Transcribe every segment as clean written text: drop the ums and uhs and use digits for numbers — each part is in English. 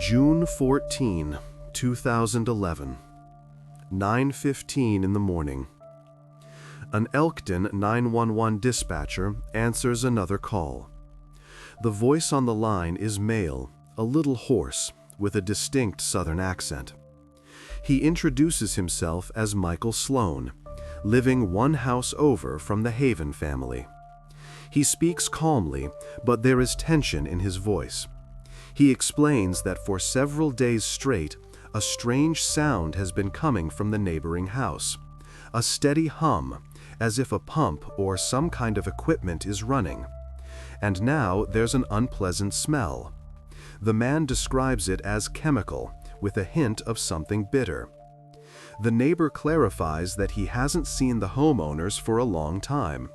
June 14, 2011, 9:15 in the morning. An Elkton 911 dispatcher answers another call. The voice on the line is male, a little hoarse, with a distinct Southern accent. He introduces himself as Michael Sloan, living one house over from the Haven family. He speaks calmly, but there is tension in his voice. He explains that for several days straight, a strange sound has been coming from the neighboring house, a steady hum, as if a pump or some kind of equipment is running. And now there's an unpleasant smell. The man describes it as chemical, with a hint of something bitter. The neighbor clarifies that he hasn't seen the homeowners for a long time.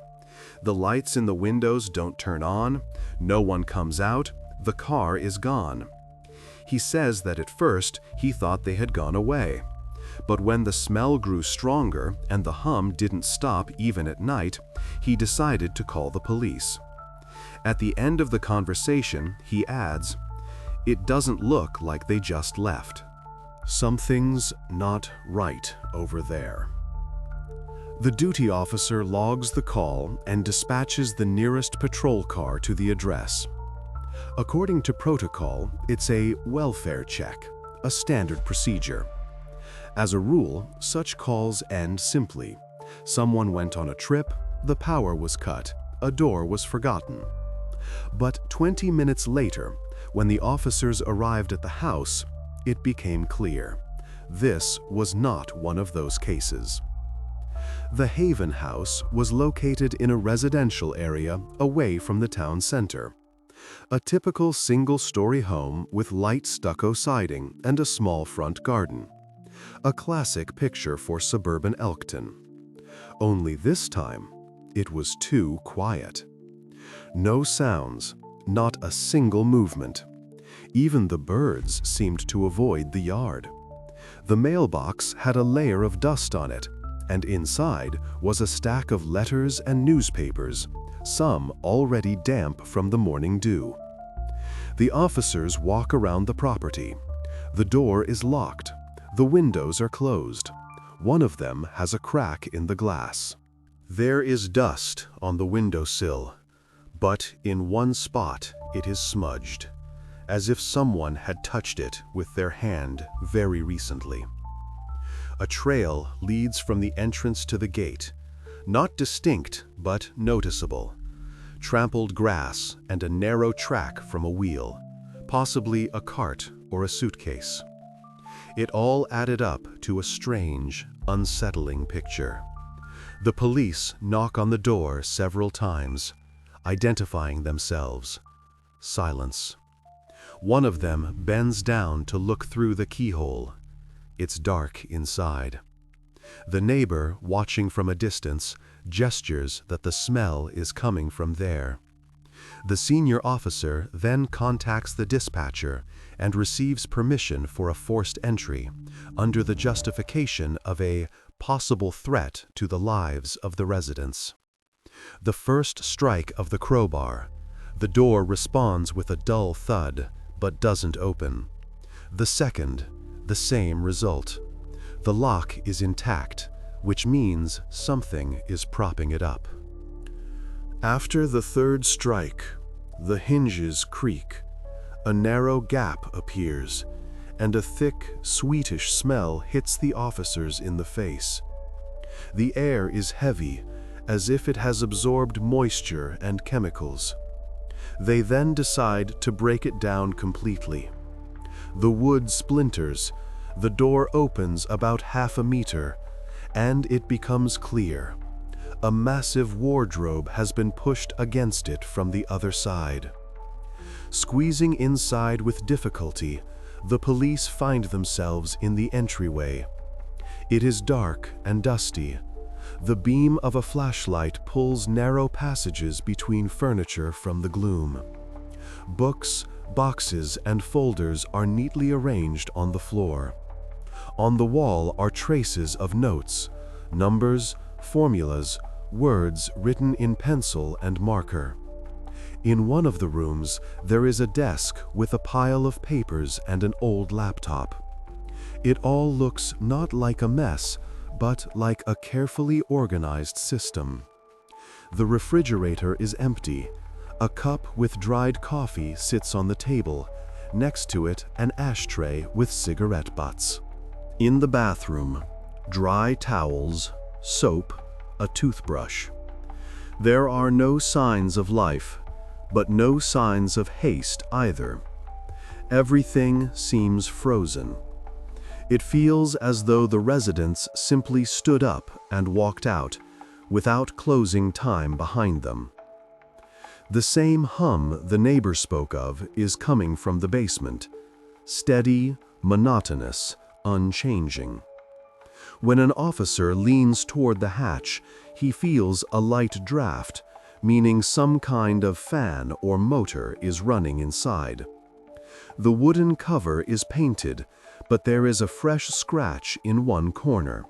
The lights in the windows don't turn on, no one comes out, the car is gone. He says that at first he thought they had gone away. But when the smell grew stronger and the hum didn't stop even at night, he decided to call the police. At the end of the conversation, he adds, "It doesn't look like they just left. Something's not right over there." The duty officer logs the call and dispatches the nearest patrol car to the address. According to protocol, it's a welfare check, a standard procedure. As a rule, such calls end simply. Someone went on a trip, the power was cut, a door was forgotten. But 20 minutes later, when the officers arrived at the house, it became clear. This was not one of those cases. The Haven house was located in a residential area away from the town center. A typical single-story home with light stucco siding and a small front garden. A classic picture for suburban Elkton. Only this time, it was too quiet. No sounds, not a single movement. Even the birds seemed to avoid the yard. The mailbox had a layer of dust on it, and inside was a stack of letters and newspapers, some already damp from the morning dew. The officers walk around the property. The door is locked. The windows are closed. One of them has a crack in the glass. There is dust on the windowsill, but in one spot it is smudged, as if someone had touched it with their hand very recently. A trail leads from the entrance to the gate, not distinct but noticeable. Trampled grass and a narrow track from a wheel, possibly a cart or a suitcase. It all added up to a strange, unsettling picture. The police knock on the door several times, identifying themselves. Silence. One of them bends down to look through the keyhole. It's dark inside. The neighbor, watching from a distance, gestures that the smell is coming from there. The senior officer then contacts the dispatcher and receives permission for a forced entry under the justification of a possible threat to the lives of the residents. The first strike of the crowbar. The door responds with a dull thud, but doesn't open. The second, the same result. The lock is intact, which means something is propping it up. After the third strike, the hinges creak, a narrow gap appears, and a thick, sweetish smell hits the officers in the face. The air is heavy, as if it has absorbed moisture and chemicals. They then decide to break it down completely. The wood splinters, the door opens about half a meter, and it becomes clear. A massive wardrobe has been pushed against it from the other side. Squeezing inside with difficulty, the police find themselves in the entryway. It is dark and dusty. The beam of a flashlight pulls narrow passages between furniture from the gloom. Books, boxes, and folders are neatly arranged on the floor. On the wall are traces of notes, numbers, formulas, words written in pencil and marker. In one of the rooms, there is a desk with a pile of papers and an old laptop. It all looks not like a mess, but like a carefully organized system. The refrigerator is empty. A cup with dried coffee sits on the table. Next to it, an ashtray with cigarette butts. In the bathroom, dry towels, soap, a toothbrush. There are no signs of life, but no signs of haste either. Everything seems frozen. It feels as though the residents simply stood up and walked out, without closing time behind them. The same hum the neighbor spoke of is coming from the basement, steady, monotonous, unchanging. When an officer leans toward the hatch, he feels a light draft, meaning some kind of fan or motor is running inside. The wooden cover is painted, but there is a fresh scratch in one corner.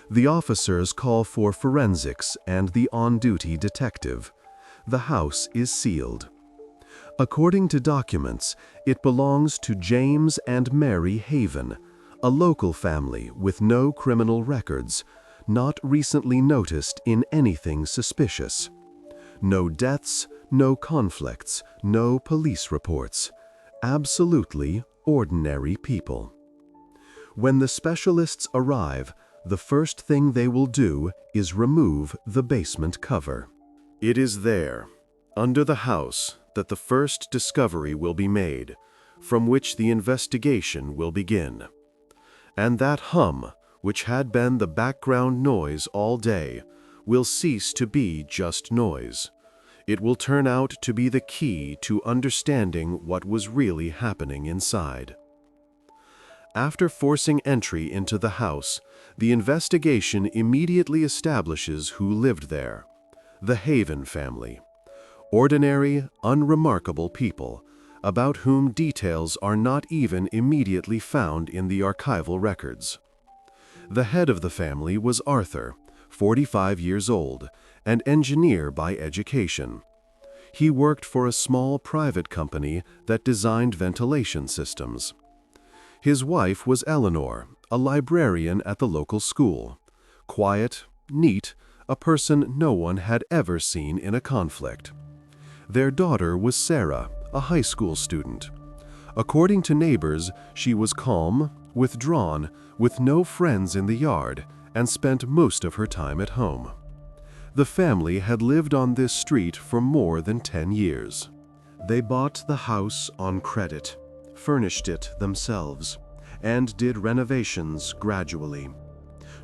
The officers call for forensics and the on-duty detective. The house is sealed. According to documents, it belongs to James and Mary Haven, a local family with no criminal records, not recently noticed in anything suspicious. No deaths, no conflicts, no police reports. Absolutely ordinary people. When the specialists arrive, the first thing they will do is remove the basement cover. It is there, under the house, that the first discovery will be made, from which the investigation will begin. And that hum, which had been the background noise all day, will cease to be just noise. It will turn out to be the key to understanding what was really happening inside. After forcing entry into the house, the investigation immediately establishes who lived there: the Haven family. Ordinary, unremarkable people, about whom details are not even immediately found in the archival records. The head of the family was Arthur, 45 years old, an engineer by education. He worked for a small private company that designed ventilation systems. His wife was Eleanor, a librarian at the local school. Quiet, neat, a person no one had ever seen in a conflict. Their daughter was Sarah, a high school student. According to neighbors, she was calm, withdrawn, with no friends in the yard, and spent most of her time at home. The family had lived on this street for more than 10 years. They bought the house on credit, furnished it themselves, and did renovations gradually.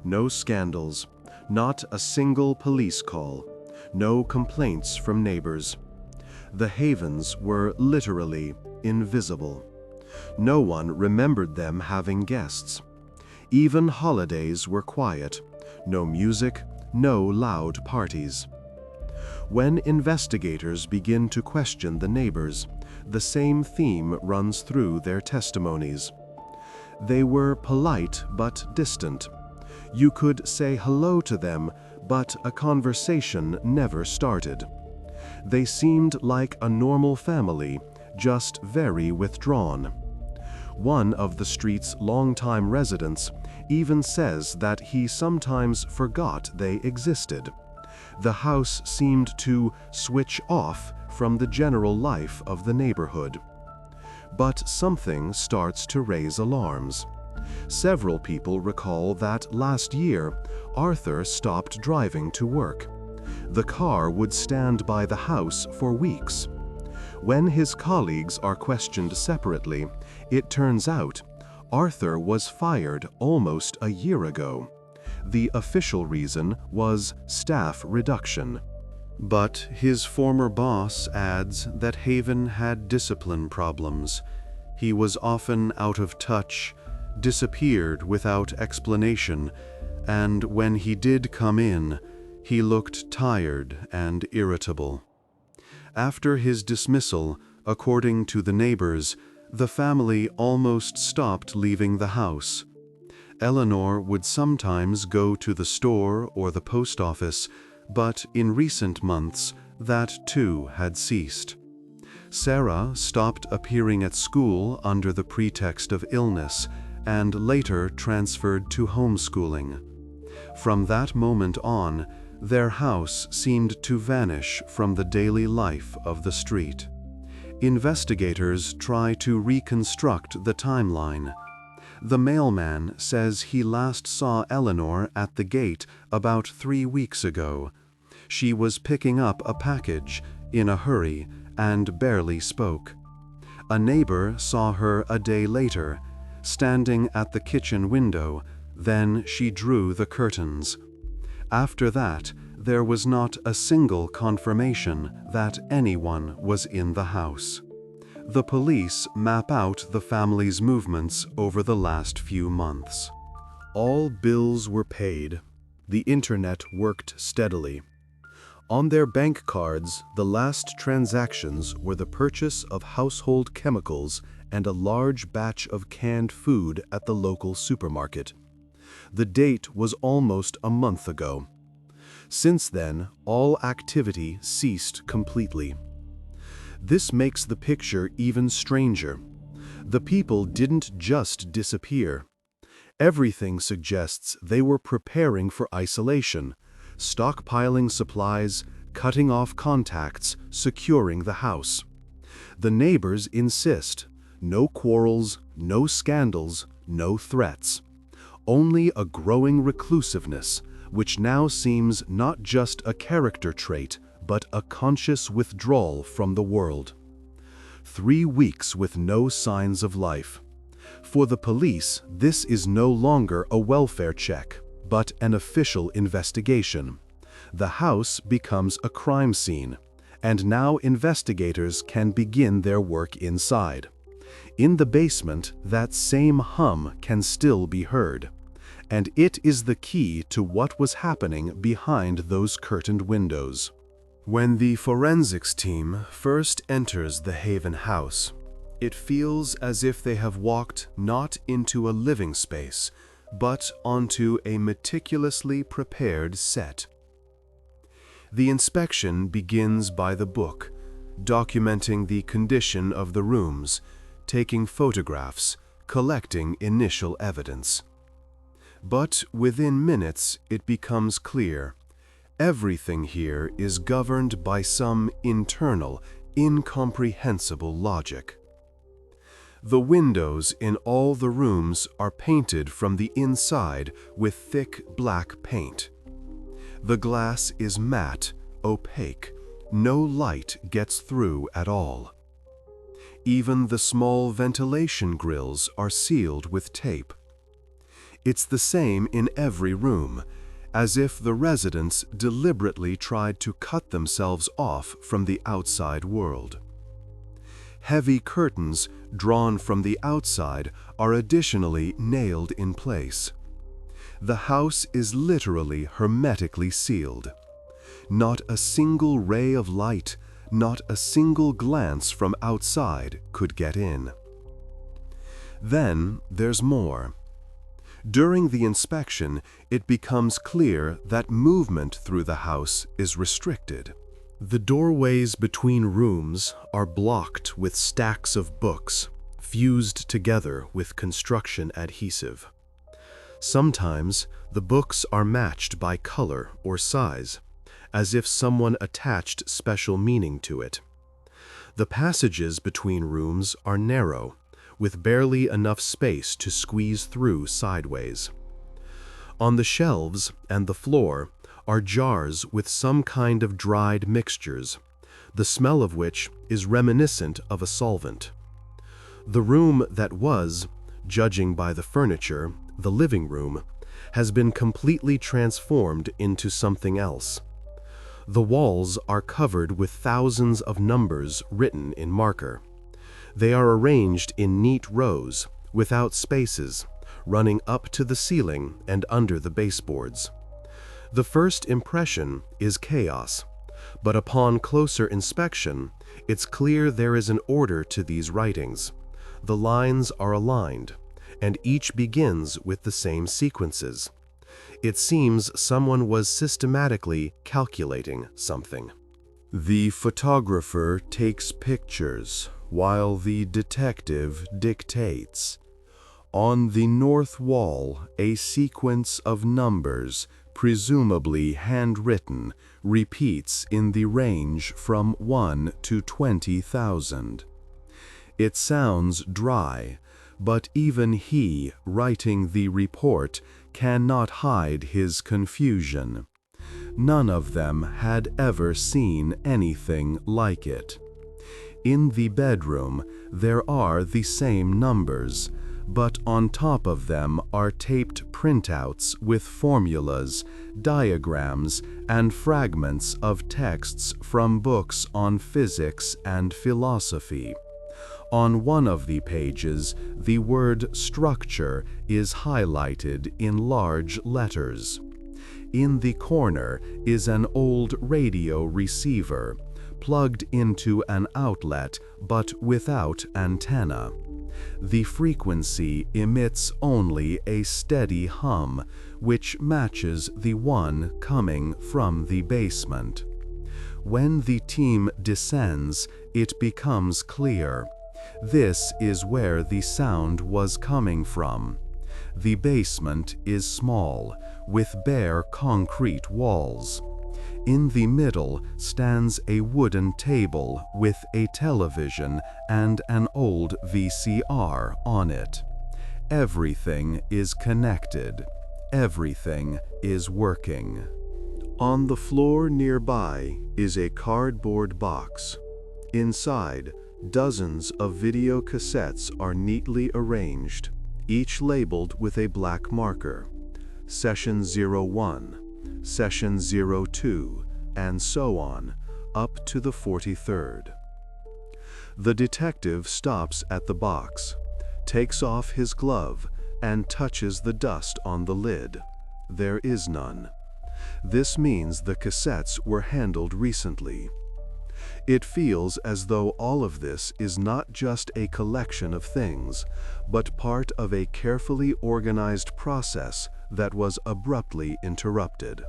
No scandals, not a single police call, no complaints from neighbors. The Havens were literally invisible. No one remembered them having guests. Even holidays were quiet, no music, no loud parties. When investigators begin to question the neighbors, the same theme runs through their testimonies. They were polite but distant. You could say hello to them, but a conversation never started. They seemed like a normal family, just very withdrawn. One of the street's longtime residents even says that he sometimes forgot they existed. The house seemed to switch off from the general life of the neighborhood. But something starts to raise alarms. Several people recall that last year, Arthur stopped driving to work. The car would stand by the house for weeks. When his colleagues are questioned separately, it turns out Arthur was fired almost a year ago. The official reason was staff reduction. But his former boss adds that Haven had discipline problems. He was often out of touch, disappeared without explanation, and when he did come in, he looked tired and irritable. After his dismissal, according to the neighbors, the family almost stopped leaving the house. Eleanor would sometimes go to the store or the post office, but in recent months, that too had ceased. Sarah stopped appearing at school under the pretext of illness and later transferred to homeschooling. From that moment on, their house seemed to vanish from the daily life of the street. Investigators try to reconstruct the timeline. The mailman says he last saw Eleanor at the gate about 3 weeks ago. She was picking up a package, in a hurry, and barely spoke. A neighbor saw her a day later, standing at the kitchen window. Then she drew the curtains. After that, there was not a single confirmation that anyone was in the house. The police map out the family's movements over the last few months. All bills were paid. The internet worked steadily. On their bank cards, the last transactions were the purchase of household chemicals and a large batch of canned food at the local supermarket. The date was almost a month ago. Since then, all activity ceased completely. This makes the picture even stranger. The people didn't just disappear. Everything suggests they were preparing for isolation, stockpiling supplies, cutting off contacts, securing the house. The neighbors insist: no quarrels, no scandals, no threats. Only a growing reclusiveness, which now seems not just a character trait, but a conscious withdrawal from the world. 3 weeks with no signs of life. For the police, this is no longer a welfare check, but an official investigation. The house becomes a crime scene, and now investigators can begin their work inside. In the basement, that same hum can still be heard, and it is the key to what was happening behind those curtained windows. When the forensics team first enters the Haven house, it feels as if they have walked not into a living space, but onto a meticulously prepared set. The inspection begins by the book, documenting the condition of the rooms, taking photographs, collecting initial evidence. But within minutes, it becomes clear. Everything here is governed by some internal, incomprehensible logic. The windows in all the rooms are painted from the inside with thick black paint. The glass is matte, opaque. No light gets through at all. Even the small ventilation grills are sealed with tape. It's the same in every room, as if the residents deliberately tried to cut themselves off from the outside world. Heavy curtains drawn from the outside are additionally nailed in place. The house is literally hermetically sealed. Not a single ray of light, not a single glance from outside could get in. Then there's more. During the inspection, it becomes clear that movement through the house is restricted. The doorways between rooms are blocked with stacks of books, fused together with construction adhesive. Sometimes, the books are matched by color or size, as if someone attached special meaning to it. The passages between rooms are narrow, with barely enough space to squeeze through sideways. On the shelves and the floor are jars with some kind of dried mixtures, the smell of which is reminiscent of a solvent. The room that was, judging by the furniture, the living room, has been completely transformed into something else. The walls are covered with thousands of numbers written in marker. They are arranged in neat rows, without spaces, running up to the ceiling and under the baseboards. The first impression is chaos, but upon closer inspection, it's clear there is an order to these writings. The lines are aligned, and each begins with the same sequences. It seems someone was systematically calculating something. The photographer takes pictures while the detective dictates. On the north wall, a sequence of numbers, presumably handwritten, repeats in the range from 1 to 20,000. It sounds dry, but even he, writing the report, cannot hide his confusion. None of them had ever seen anything like it. In the bedroom, there are the same numbers, but on top of them are taped printouts with formulas, diagrams, and fragments of texts from books on physics and philosophy. On one of the pages, the word structure is highlighted in large letters. In the corner is an old radio receiver, plugged into an outlet but without antenna. The frequency emits only a steady hum, which matches the one coming from the basement. When the team descends, it becomes clear. This is where the sound was coming from. The basement is small, with bare concrete walls. In the middle stands a wooden table with a television and an old VCR on it. Everything is connected. Everything is working. On the floor nearby is a cardboard box. Inside, dozens of video cassettes are neatly arranged, each labeled with a black marker. Session 01, Session 02, and so on, up to the 43rd. The detective stops at the box, takes off his glove, and touches the dust on the lid. There is none. This means the cassettes were handled recently. It feels as though all of this is not just a collection of things, but part of a carefully organized process that was abruptly interrupted.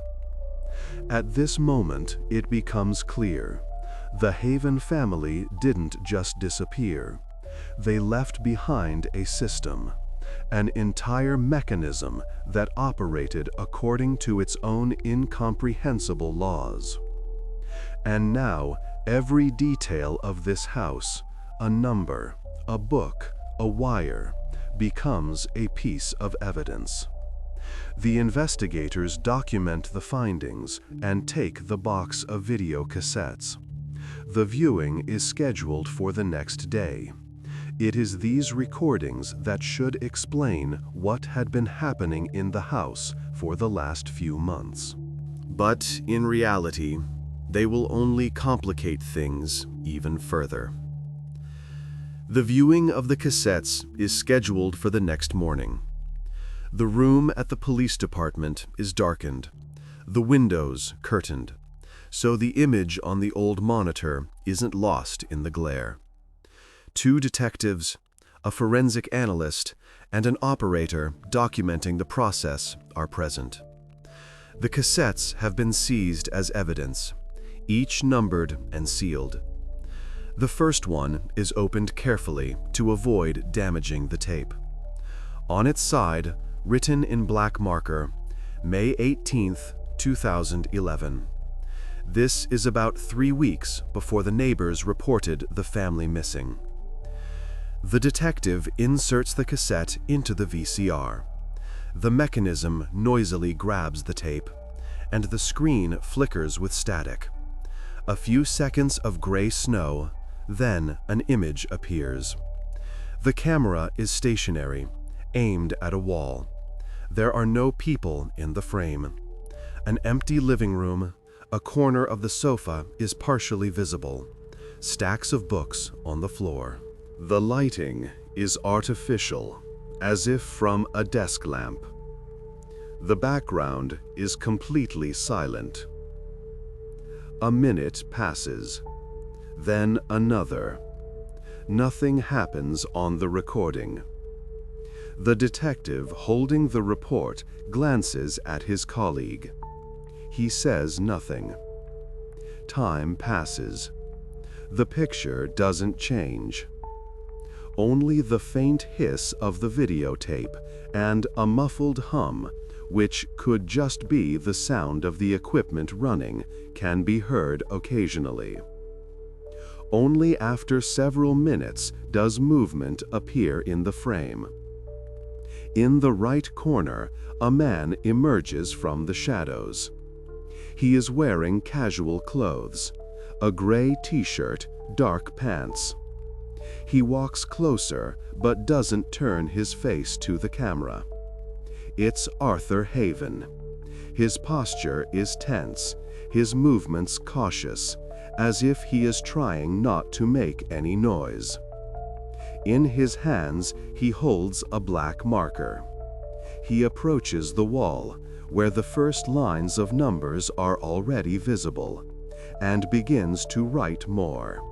At this moment, it becomes clear. The Haven family didn't just disappear. They left behind a system, an entire mechanism that operated according to its own incomprehensible laws. And now, every detail of this house, a number, a book, a wire, becomes a piece of evidence. The investigators document the findings and take the box of video cassettes. The viewing is scheduled for the next day. It is these recordings that should explain what had been happening in the house for the last few months. But in reality, they will only complicate things even further. The viewing of the cassettes is scheduled for the next morning. The room at the police department is darkened, the windows curtained, so the image on the old monitor isn't lost in the glare. 2 detectives, a forensic analyst, and an operator documenting the process are present. The cassettes have been seized as evidence, each numbered and sealed. The first one is opened carefully to avoid damaging the tape. On its side, written in black marker, May 18, 2011. This is about 3 weeks before the neighbors reported the family missing. The detective inserts the cassette into the VCR. The mechanism noisily grabs the tape, and the screen flickers with static. A few seconds of gray snow, then an image appears. The camera is stationary, aimed at a wall. There are no people in the frame. An empty living room, a corner of the sofa is partially visible. Stacks of books on the floor. The lighting is artificial, as if from a desk lamp. The background is completely silent. A minute passes, then another. Nothing happens on the recording. The detective holding the report glances at his colleague. He says nothing. time passes. The picture doesn't change. Only the faint hiss of the videotape and a muffled hum, which could just be the sound of the equipment running, can be heard occasionally. Only after several minutes does movement appear in the frame. In the right corner, a man emerges from the shadows. He is wearing casual clothes, a gray t-shirt, dark pants. He walks closer but doesn't turn his face to the camera. It's Arthur Haven. His posture is tense, his movements cautious, as if he is trying not to make any noise. In his hands, he holds a black marker. He approaches the wall, where the first lines of numbers are already visible, and begins to write more.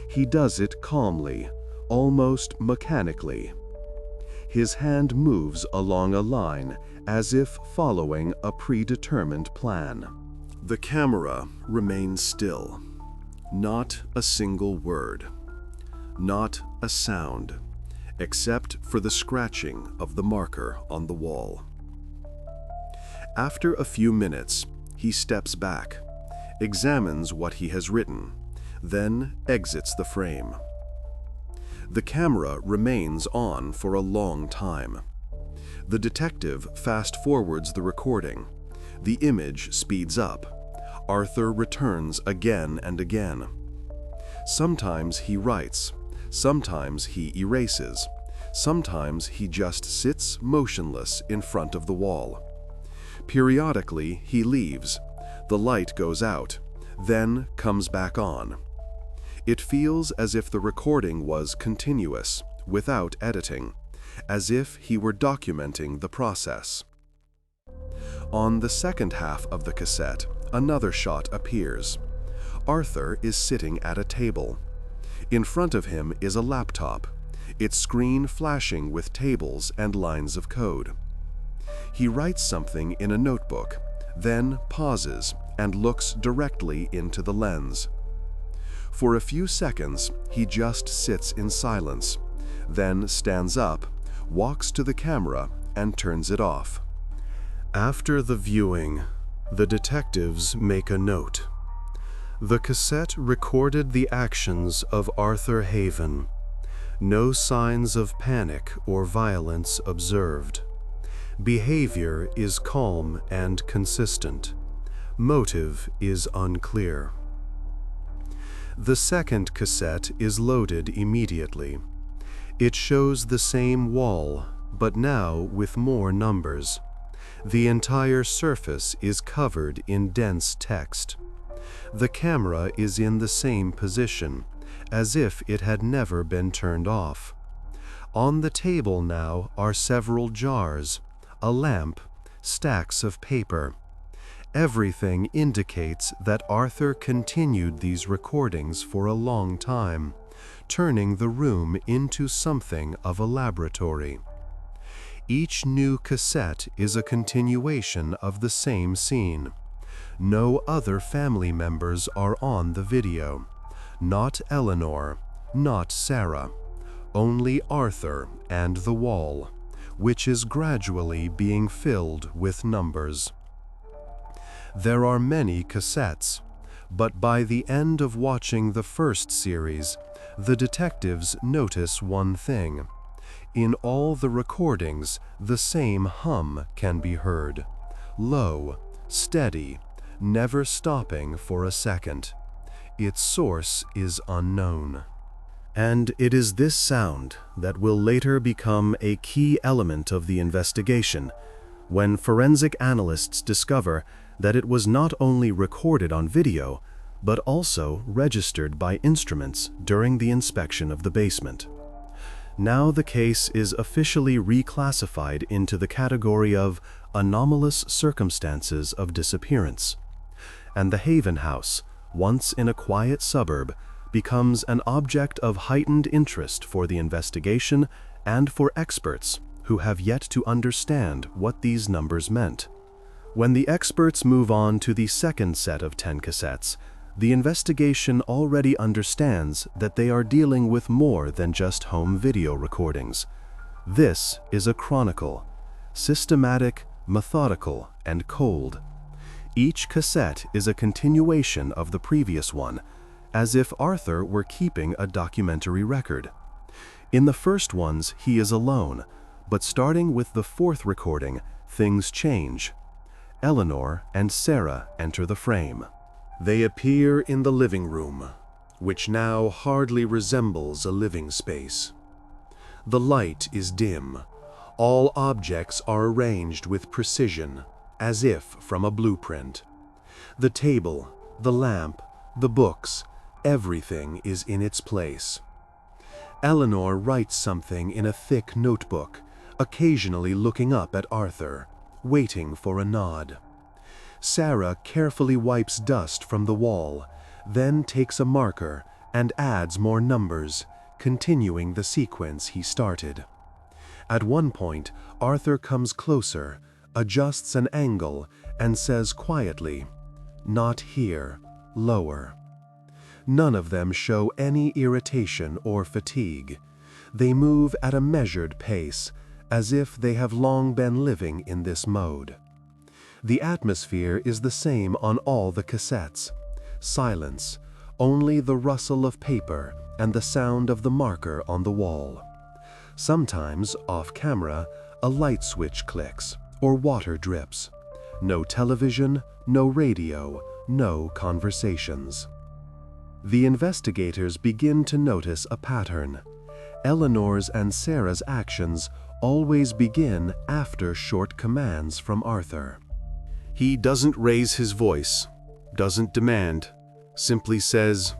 He does it calmly, almost mechanically. His hand moves along a line, as if following a predetermined plan. The camera remains still. Not a single word. Not a sound, except for the scratching of the marker on the wall. After a few minutes, he steps back, examines what he has written, then exits the frame. The camera remains on for a long time. The detective fast-forwards the recording. The image speeds up. Arthur returns again and again. Sometimes he writes, sometimes he erases, sometimes he just sits motionless in front of the wall. Periodically, he leaves. The light goes out, then comes back on. It feels as if the recording was continuous, without editing, as if he were documenting the process. On the second half of the cassette, another shot appears. Arthur is sitting at a table. In front of him is a laptop, its screen flashing with tables and lines of code. He writes something in a notebook, then pauses and looks directly into the lens. For a few seconds, he just sits in silence, then stands up, walks to the camera, and turns it off. After the viewing, the detectives make a note. The cassette recorded the actions of Arthur Haven. No signs of panic or violence observed. Behavior is calm and consistent. Motive is unclear. The second cassette is loaded immediately. It shows the same wall, but now with more numbers. The entire surface is covered in dense text. The camera is in the same position, as if it had never been turned off. On the table now are several jars, a lamp, stacks of paper. Everything indicates that Arthur continued these recordings for a long time, turning the room into something of a laboratory. Each new cassette is a continuation of the same scene. No other family members are on the video. Not Eleanor, not Sarah. Only Arthur and the wall, which is gradually being filled with numbers. There are many cassettes, but by the end of watching the first series, the detectives notice one thing. In all the recordings, the same hum can be heard. Low, steady, never stopping for a second. Its source is unknown. And it is this sound that will later become a key element of the investigation, when forensic analysts discover that it was not only recorded on video, but also registered by instruments during the inspection of the basement. Now the case is officially reclassified into the category of anomalous circumstances of disappearance, and the Haven house, once in a quiet suburb, becomes an object of heightened interest for the investigation and for experts who have yet to understand what these numbers meant. When the experts move on to the second set of 10 cassettes, The investigation already understands that they are dealing with more than just home video recordings. This is a chronicle, systematic, methodical, and cold. Each cassette is a continuation of the previous one, as if Arthur were keeping a documentary record. In the first ones, he is alone, but starting with the fourth recording, things change. Eleanor and Sarah enter the frame. They appear in the living room, which now hardly resembles a living space. The light is dim. All objects are arranged with precision, as if from a blueprint. The table, the lamp, the books, everything is in its place. Eleanor writes something in a thick notebook, occasionally looking up at Arthur, waiting for a nod. Sarah carefully wipes dust from the wall, then takes a marker and adds more numbers, continuing the sequence he started. At one point, Arthur comes closer, adjusts an angle, and says quietly, "Not here, lower." None of them show any irritation or fatigue. They move at a measured pace, as if they have long been living in this mode. The atmosphere is the same on all the cassettes. Silence, only the rustle of paper and the sound of the marker on the wall. Sometimes, off camera, a light switch clicks or water drips. No television, no radio, no conversations. The investigators begin to notice a pattern. Eleanor's and Sarah's actions always begin after short commands from Arthur. He doesn't raise his voice, doesn't demand, simply says,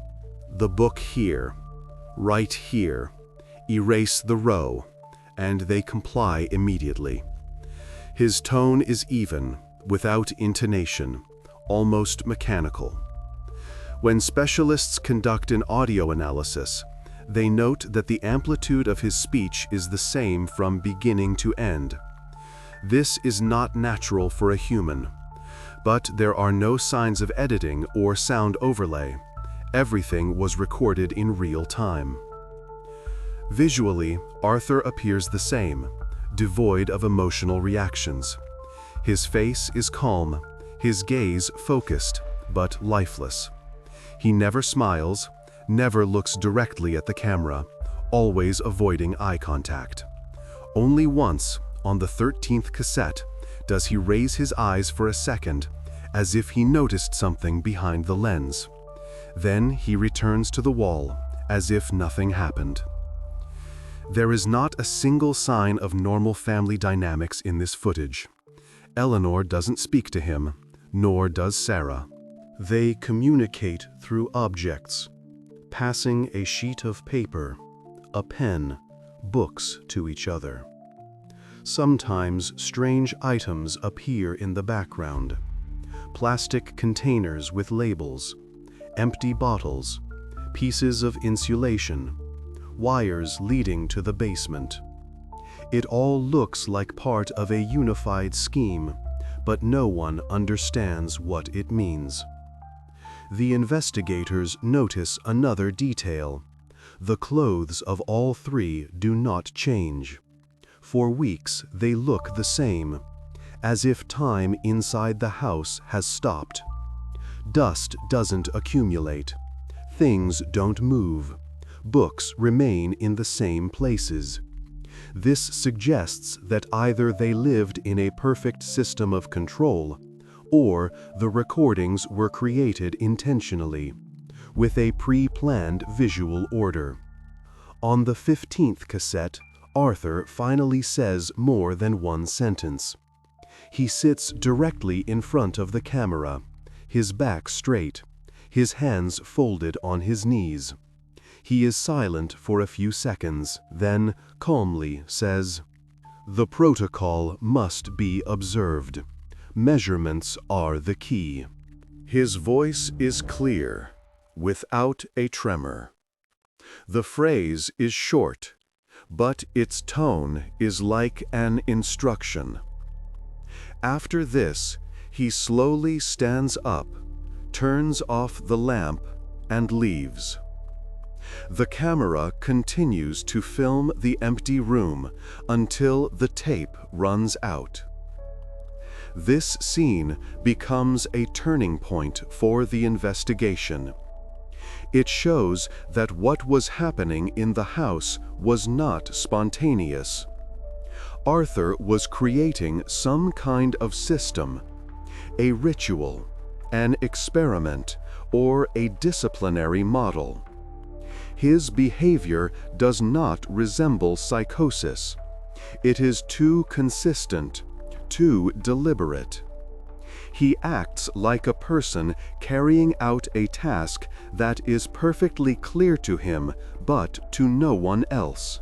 "The book here, right here, erase the row," and they comply immediately. His tone is even, without intonation, almost mechanical. When specialists conduct an audio analysis, they note that the amplitude of his speech is the same from beginning to end. This is not natural for a human. But there are no signs of editing or sound overlay. Everything was recorded in real time. Visually, Arthur appears the same, devoid of emotional reactions. His face is calm, his gaze focused, but lifeless. He never smiles, never looks directly at the camera, always avoiding eye contact. Only once, on the 13th cassette, does he raise his eyes for a second, as if he noticed something behind the lens. Then he returns to the wall, as if nothing happened. There is not a single sign of normal family dynamics in this footage. Eleanor doesn't speak to him, nor does Sarah. They communicate through objects, passing a sheet of paper, a pen, books to each other. Sometimes strange items appear in the background. Plastic containers with labels, empty bottles, pieces of insulation, wires leading to the basement. It all looks like part of a unified scheme, but no one understands what it means. The investigators notice another detail. The clothes of all three do not change. For weeks, they look the same, as if time inside the house has stopped. Dust doesn't accumulate. Things don't move. Books remain in the same places. This suggests that either they lived in a perfect system of control, or the recordings were created intentionally, with a pre-planned visual order. On the 15th cassette, Arthur finally says more than one sentence. He sits directly in front of the camera, his back straight, his hands folded on his knees. He is silent for a few seconds, then calmly says, "The protocol must be observed. Measurements are the key." His voice is clear, without a tremor. The phrase is short, but its tone is like an instruction. After this, he slowly stands up, turns off the lamp, and leaves. The camera continues to film the empty room until the tape runs out. This scene becomes a turning point for the investigation. It shows that what was happening in the house was not spontaneous. Arthur was creating some kind of system, a ritual, an experiment, or a disciplinary model. His behavior does not resemble psychosis. It is too consistent, too deliberate. He acts like a person carrying out a task that is perfectly clear to him, but to no one else.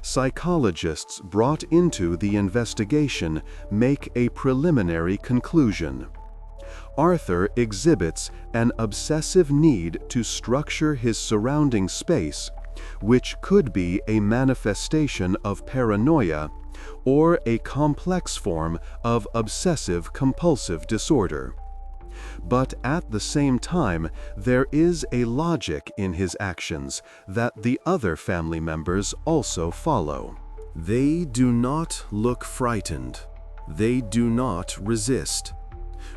Psychologists brought into the investigation make a preliminary conclusion. Arthur exhibits an obsessive need to structure his surrounding space, which could be a manifestation of paranoia or a complex form of obsessive-compulsive disorder. But at the same time, there is a logic in his actions that the other family members also follow. They do not look frightened. They do not resist,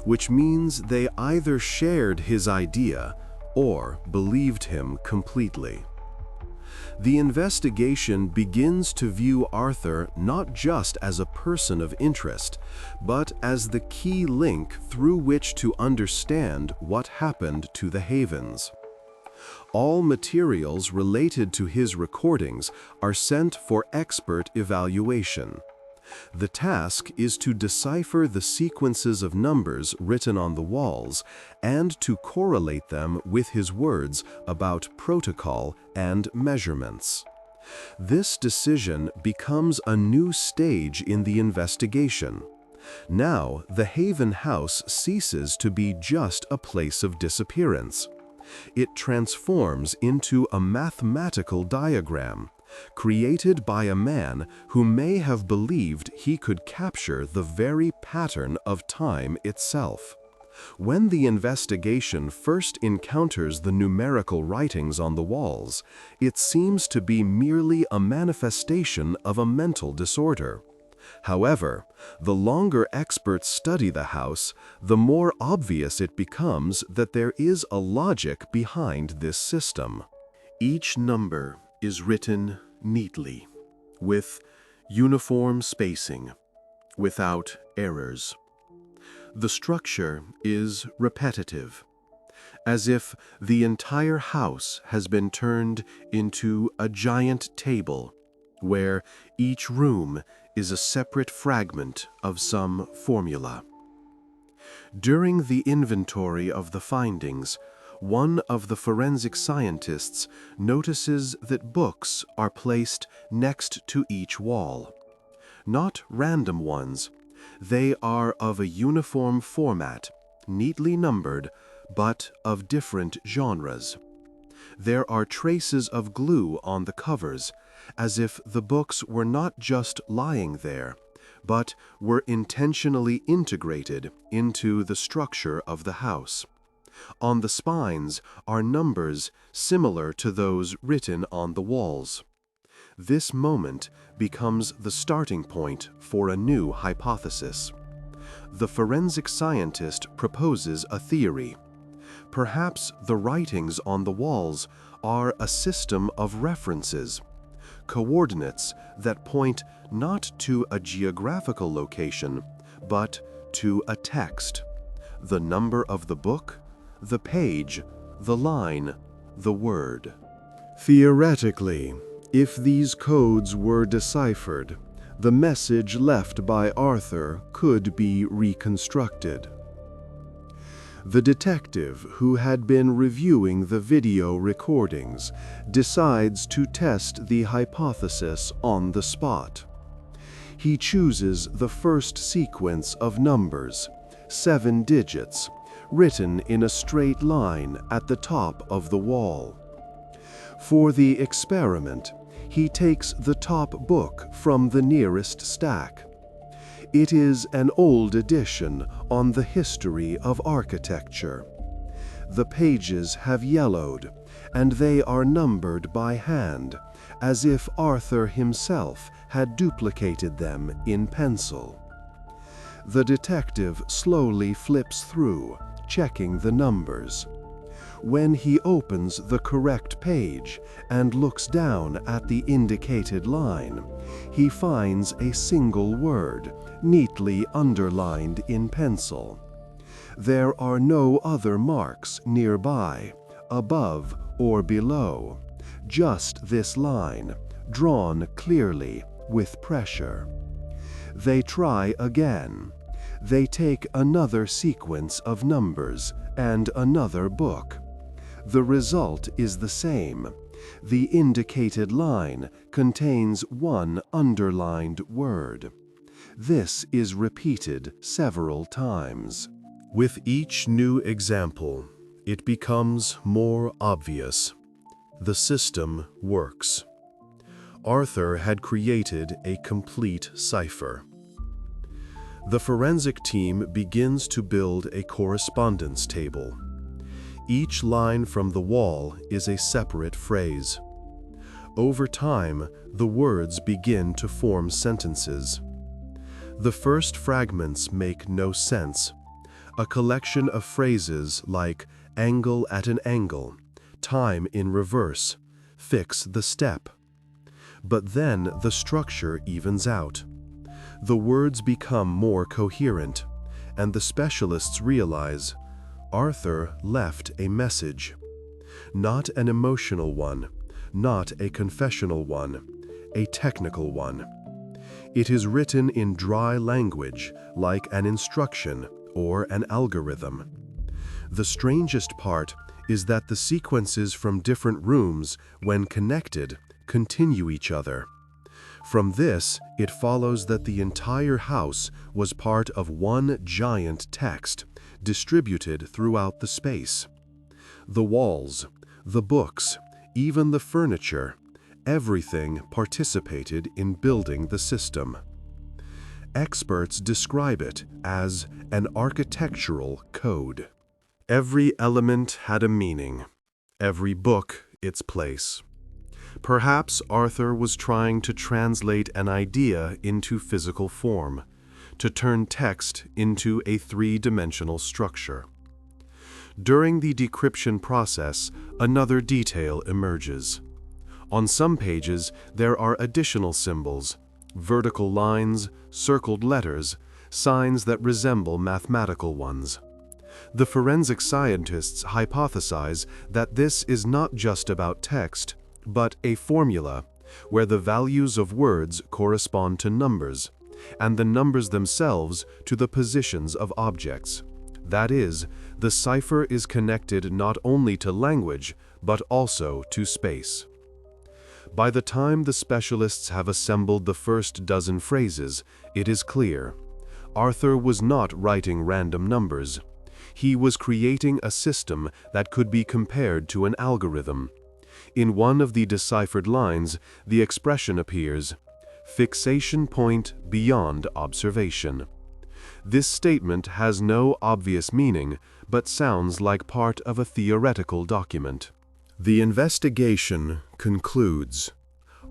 which means they either shared his idea or believed him completely. The investigation begins to view Arthur not just as a person of interest, but as the key link through which to understand what happened to the Havens. All materials related to his recordings are sent for expert evaluation. The task is to decipher the sequences of numbers written on the walls and to correlate them with his words about protocol and measurements. This decision becomes a new stage in the investigation. Now, the Haven house ceases to be just a place of disappearance. It transforms into a mathematical diagram, created by a man who may have believed he could capture the very pattern of time itself. When the investigation first encounters the numerical writings on the walls, it seems to be merely a manifestation of a mental disorder. However, the longer experts study the house, the more obvious it becomes that there is a logic behind this system. Each number is written neatly, with uniform spacing, without errors. The structure is repetitive, as if the entire house has been turned into a giant table, where each room is a separate fragment of some formula. During the inventory of the findings, one of the forensic scientists notices that books are placed next to each wall. Not random ones. They are of a uniform format, neatly numbered, but of different genres. There are traces of glue on the covers, as if the books were not just lying there, but were intentionally integrated into the structure of the house. On the spines are numbers similar to those written on the walls. This moment becomes the starting point for a new hypothesis. The forensic scientist proposes a theory. Perhaps the writings on the walls are a system of references, coordinates that point not to a geographical location, but to a text. The number of the book, the page, the line, the word. Theoretically, if these codes were deciphered, the message left by Arthur could be reconstructed. The detective who had been reviewing the video recordings decides to test the hypothesis on the spot. He chooses the first sequence of numbers, 7 digits, written in a straight line at the top of the wall. For the experiment, he takes the top book from the nearest stack. It is an old edition on the history of architecture. The pages have yellowed, and they are numbered by hand, as if Arthur himself had duplicated them in pencil. The detective slowly flips through, checking the numbers. When he opens the correct page and looks down at the indicated line, he finds a single word, neatly underlined in pencil. There are no other marks nearby, above or below, just this line, drawn clearly with pressure. They try again. They take another sequence of numbers and another book. The result is the same. The indicated line contains one underlined word. This is repeated several times. With each new example, it becomes more obvious. The system works. Arthur had created a complete cipher. The forensic team begins to build a correspondence table. Each line from the wall is a separate phrase. Over time, the words begin to form sentences. The first fragments make no sense. A collection of phrases like angle at an angle, time in reverse, fix the step. But then the structure evens out. The words become more coherent, and the specialists realize Arthur left a message. Not an emotional one, not a confessional one, a technical one. It is written in dry language, like an instruction or an algorithm. The strangest part is that the sequences from different rooms, when connected, continue each other. From this, it follows that the entire house was part of one giant text, distributed throughout the space. The walls, the books, even the furniture, everything participated in building the system. Experts describe it as an architectural code. Every element had a meaning, every book its place. Perhaps Arthur was trying to translate an idea into physical form, to turn text into a three-dimensional structure. During the decryption process, another detail emerges. On some pages, there are additional symbols, vertical lines, circled letters, signs that resemble mathematical ones. The forensic scientists hypothesize that this is not just about text, but a formula, where the values of words correspond to numbers, and the numbers themselves to the positions of objects. That is, the cipher is connected not only to language, but also to space. By the time the specialists have assembled the first dozen phrases, it is clear. Arthur was not writing random numbers. He was creating a system that could be compared to an algorithm. In one of the deciphered lines, the expression appears, "Fixation point beyond observation." This statement has no obvious meaning, but sounds like part of a theoretical document. The investigation concludes.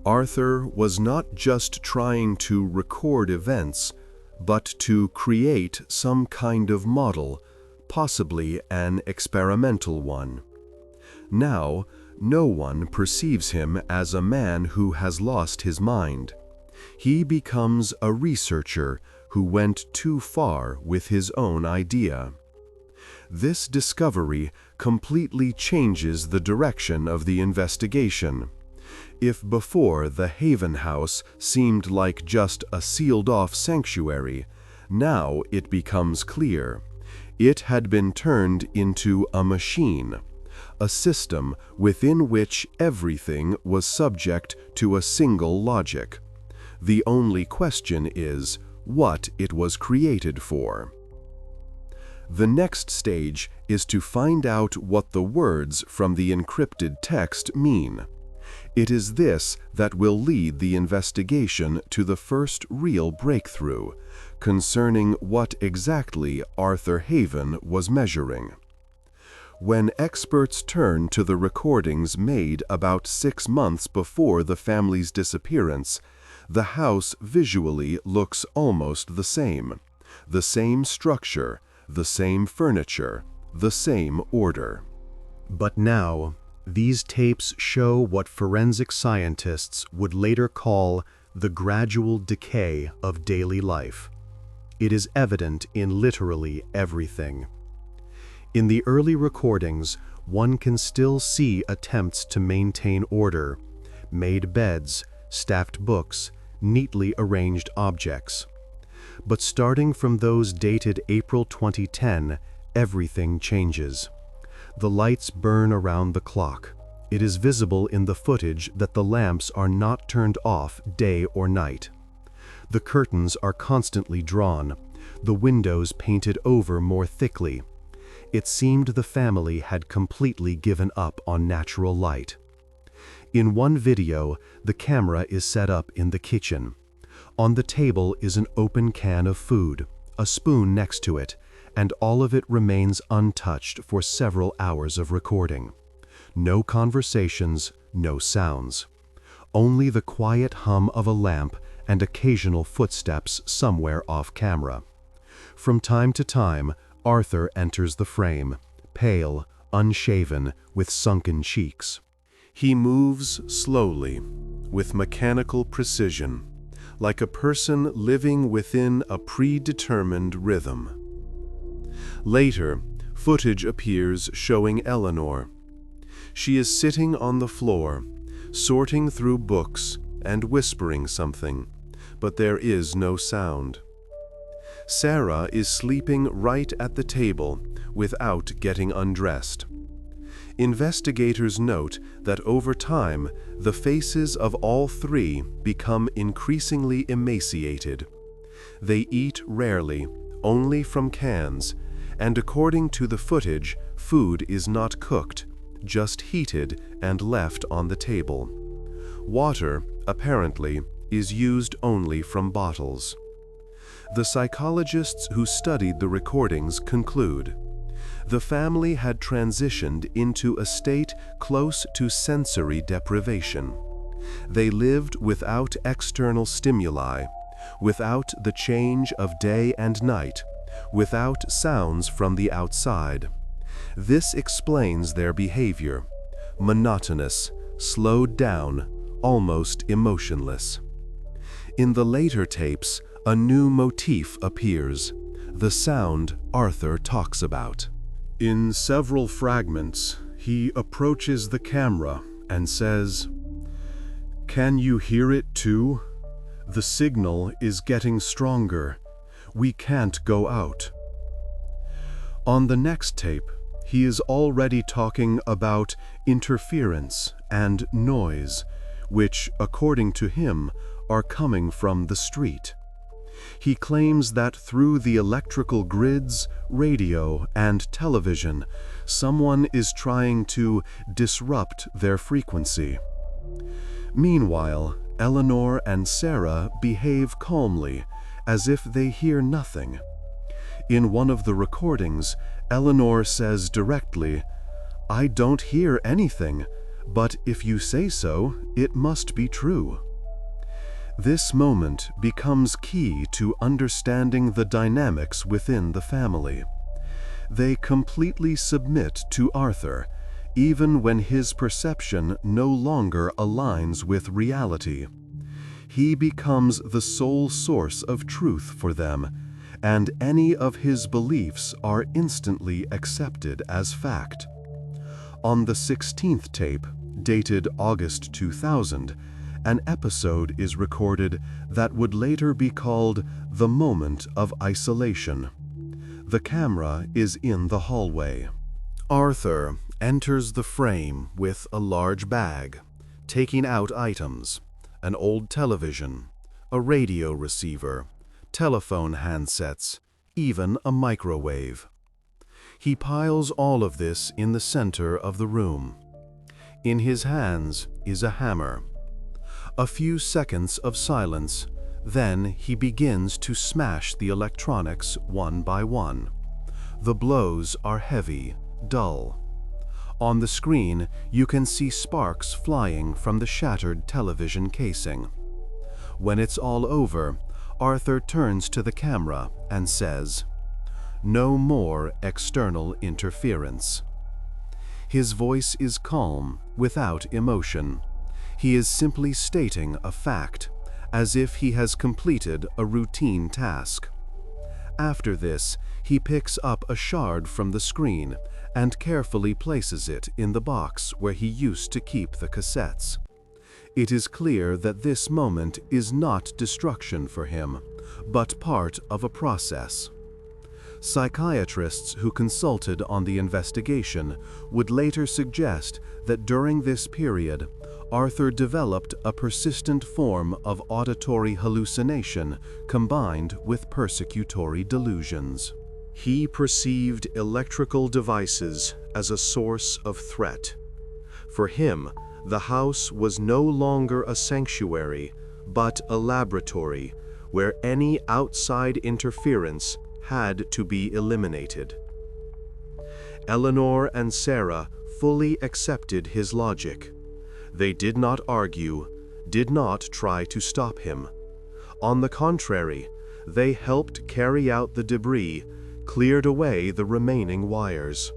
Arthur was not just trying to record events, but to create some kind of model, possibly an experimental one. Now, no one perceives him as a man who has lost his mind. He becomes a researcher who went too far with his own idea. This discovery completely changes the direction of the investigation. If before the Haven House seemed like just a sealed-off sanctuary, now it becomes clear. It had been turned into a machine, a system within which everything was subject to a single logic. The only question is what it was created for. The next stage is to find out what the words from the encrypted text mean. It is this that will lead the investigation to the first real breakthrough concerning what exactly Arthur Haven was measuring. When experts turn to the recordings made about 6 months before the family's disappearance, the house visually looks almost the same. The same structure, the same furniture, the same order. But now, these tapes show what forensic scientists would later call the gradual decay of daily life. It is evident in literally everything. In the early recordings, one can still see attempts to maintain order, made beds, stacked books, neatly arranged objects. But starting from those dated April 2010, everything changes. The lights burn around the clock. It is visible in the footage that the lamps are not turned off day or night. The curtains are constantly drawn, the windows painted over more thickly. It seemed the family had completely given up on natural light. In one video, the camera is set up in the kitchen. On the table is an open can of food, a spoon next to it, and all of it remains untouched for several hours of recording. No conversations, no sounds. Only the quiet hum of a lamp and occasional footsteps somewhere off camera. From time to time, Arthur enters the frame, pale, unshaven, with sunken cheeks. He moves slowly, with mechanical precision, like a person living within a predetermined rhythm. Later, footage appears showing Eleanor. She is sitting on the floor, sorting through books and whispering something, but there is no sound. Sarah is sleeping right at the table without getting undressed. Investigators note that over time, the faces of all three become increasingly emaciated. They eat rarely, only from cans, and according to the footage, food is not cooked, just heated and left on the table. Water, apparently, is used only from bottles. The psychologists who studied the recordings conclude the family had transitioned into a state close to sensory deprivation. They lived without external stimuli, without the change of day and night, without sounds from the outside. This explains their behavior: monotonous, slowed down, almost emotionless. In the later tapes, a new motif appears, the sound Arthur talks about. In several fragments, he approaches the camera and says, "Can you hear it too? The signal is getting stronger. We can't go out." On the next tape, he is already talking about interference and noise, which, according to him, are coming from the street. He claims that through the electrical grids, radio, and television, someone is trying to disrupt their frequency. Meanwhile, Eleanor and Sarah behave calmly, as if they hear nothing. In one of the recordings, Eleanor says directly, "I don't hear anything, but if you say so, it must be true." This moment becomes key to understanding the dynamics within the family. They completely submit to Arthur, even when his perception no longer aligns with reality. He becomes the sole source of truth for them, and any of his beliefs are instantly accepted as fact. On the 16th tape, dated August 2000, an episode is recorded that would later be called the moment of isolation. The camera is in the hallway. Arthur enters the frame with a large bag, taking out items: an old television, a radio receiver, telephone handsets, even a microwave. He piles all of this in the center of the room. In his hands is a hammer. A few seconds of silence, then he begins to smash the electronics one by one. The blows are heavy, dull, On the screen, you can see sparks flying from the shattered television casing. When it's all over, Arthur turns to the camera and says, "No more external interference." His voice is calm, without emotion. He is simply stating a fact, as if he has completed a routine task. After this, he picks up a shard from the screen and carefully places it in the box where he used to keep the cassettes. It is clear that this moment is not destruction for him, but part of a process. Psychiatrists who consulted on the investigation would later suggest that during this period, Arthur developed a persistent form of auditory hallucination combined with persecutory delusions. He perceived electrical devices as a source of threat. For him, the house was no longer a sanctuary, but a laboratory where any outside interference had to be eliminated. Eleanor and Sarah fully accepted his logic. They did not argue, did not try to stop him. On the contrary, they helped carry out the debris, cleared away the remaining wires.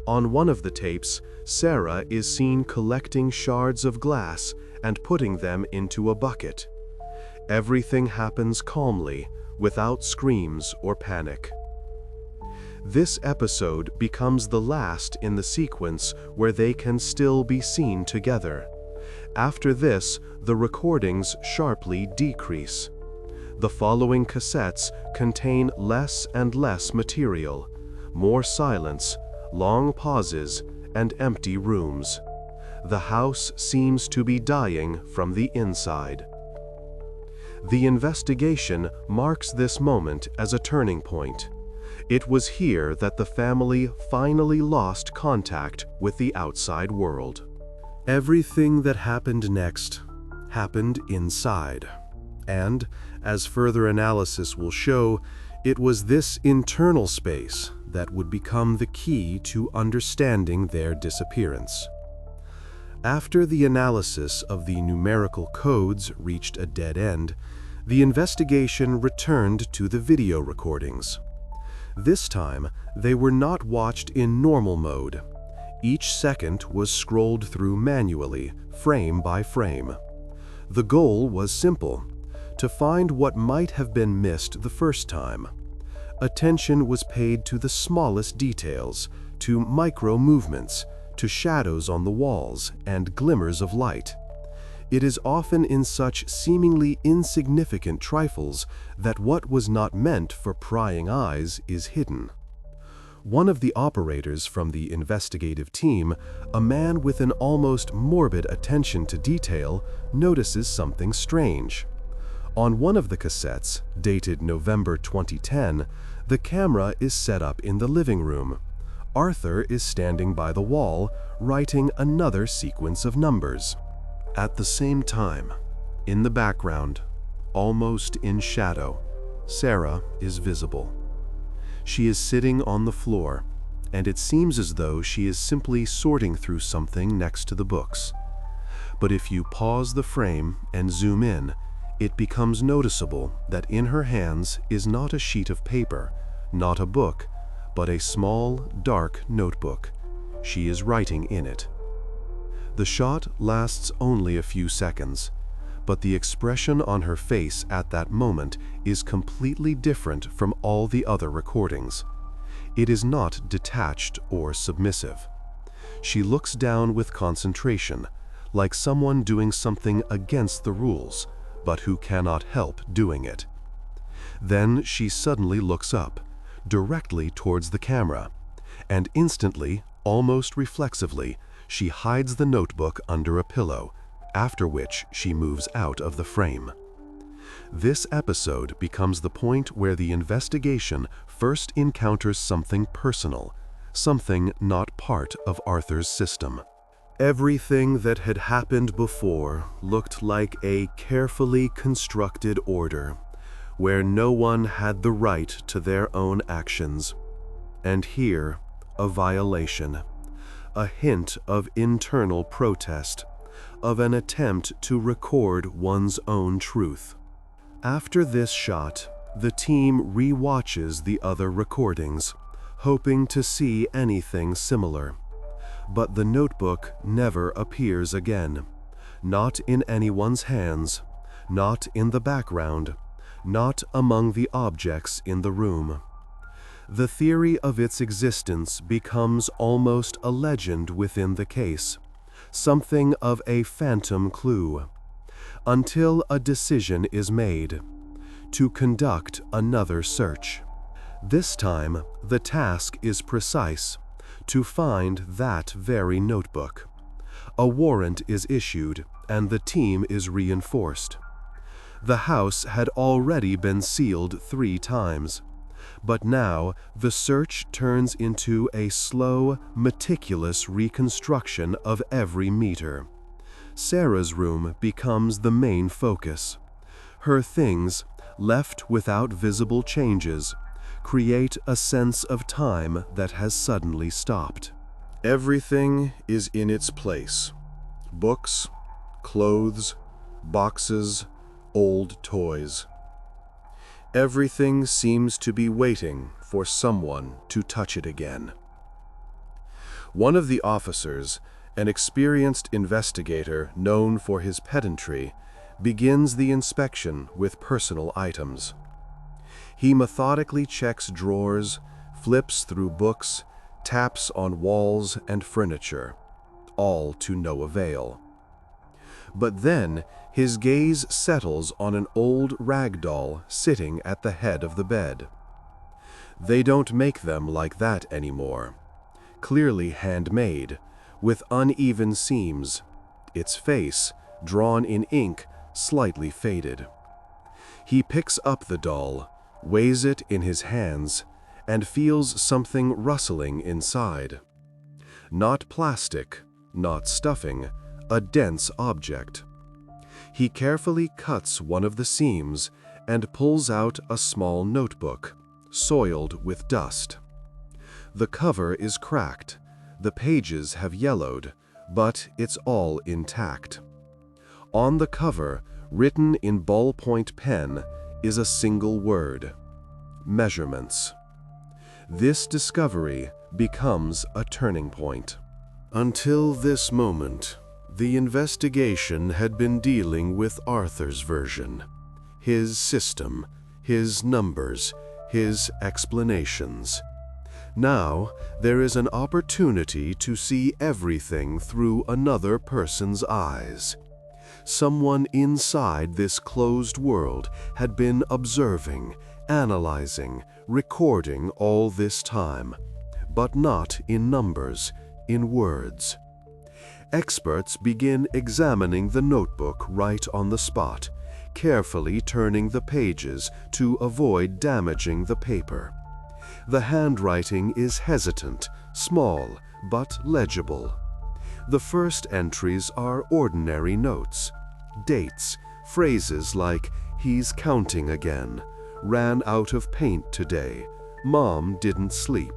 On one of the tapes, Sarah is seen collecting shards of glass and putting them into a bucket. Everything happens calmly, without screams or panic. This episode becomes the last in the sequence where they can still be seen together. After this, the recordings sharply decrease. The following cassettes contain less and less material, more silence, long pauses, and empty rooms. The house seems to be dying from the inside. The investigation marks this moment as a turning point. It was here that the family finally lost contact with the outside world. Everything that happened next happened inside. And, as further analysis will show, it was this internal space that would become the key to understanding their disappearance. After the analysis of the numerical codes reached a dead end, the investigation returned to the video recordings. This time, they were not watched in normal mode. Each second was scrolled through manually, frame by frame. The goal was simple: to find what might have been missed the first time. Attention was paid to the smallest details, to micro-movements, to shadows on the walls and glimmers of light. It is often in such seemingly insignificant trifles that what was not meant for prying eyes is hidden. One of the operators from the investigative team, a man with an almost morbid attention to detail, notices something strange. On one of the cassettes, dated November 2010, the camera is set up in the living room. Arthur is standing by the wall, writing another sequence of numbers. At the same time, in the background, almost in shadow, Sarah is visible. She is sitting on the floor, and it seems as though she is simply sorting through something next to the books. But if you pause the frame and zoom in, it becomes noticeable that in her hands is not a sheet of paper, not a book, but a small, dark notebook. She is writing in it. The shot lasts only a few seconds, but the expression on her face at that moment is completely different from all the other recordings. It is not detached or submissive. She looks down with concentration, like someone doing something against the rules, but who cannot help doing it. Then she suddenly looks up, directly towards the camera, and instantly, almost reflexively, she hides the notebook under a pillow, after which she moves out of the frame. This episode becomes the point where the investigation first encounters something personal, something not part of Arthur's system. Everything that had happened before looked like a carefully constructed order, where no one had the right to their own actions. And here, a violation. a hint of internal protest, of an attempt to record one's own truth. After this shot, the team re-watches the other recordings, hoping to see anything similar. But the notebook never appears again. Not in anyone's hands, not in the background, not among the objects in the room. The theory of its existence becomes almost a legend within the case, something of a phantom clue, until a decision is made to conduct another search. This time, the task is precise: to find that very notebook. A warrant is issued, and the team is reinforced. The house had already been sealed 3 times, but now the search turns into a slow, meticulous reconstruction of every meter. Sarah's room becomes the main focus. Her things, left without visible changes, create a sense of time that has suddenly stopped. Everything is in its place. Books, clothes, boxes, old toys. Everything seems to be waiting for someone to touch it again. One of the officers, an experienced investigator known for his pedantry, begins the inspection with personal items. He methodically checks drawers, flips through books, taps on walls and furniture, all to no avail. But then his gaze settles on an old rag doll sitting at the head of the bed. They don't make them like that anymore. Clearly handmade, with uneven seams, its face, drawn in ink, slightly faded. He picks up the doll, weighs it in his hands, and feels something rustling inside. Not plastic, not stuffing, a dense object. He carefully cuts one of the seams and pulls out a small notebook, soiled with dust. The cover is cracked, the pages have yellowed, but it's all intact. On the cover, written in ballpoint pen, is a single word: measurements. This discovery becomes a turning point. Until this moment, the investigation had been dealing with Arthur's version, his system, his numbers, his explanations. Now, there is an opportunity to see everything through another person's eyes. Someone inside this closed world had been observing, analyzing, recording all this time, but not in numbers, in words. Experts begin examining the notebook right on the spot, carefully turning the pages to avoid damaging the paper. The handwriting is hesitant, small, but legible. The first entries are ordinary notes, dates, phrases like "he's counting again," "ran out of paint today," "mom didn't sleep."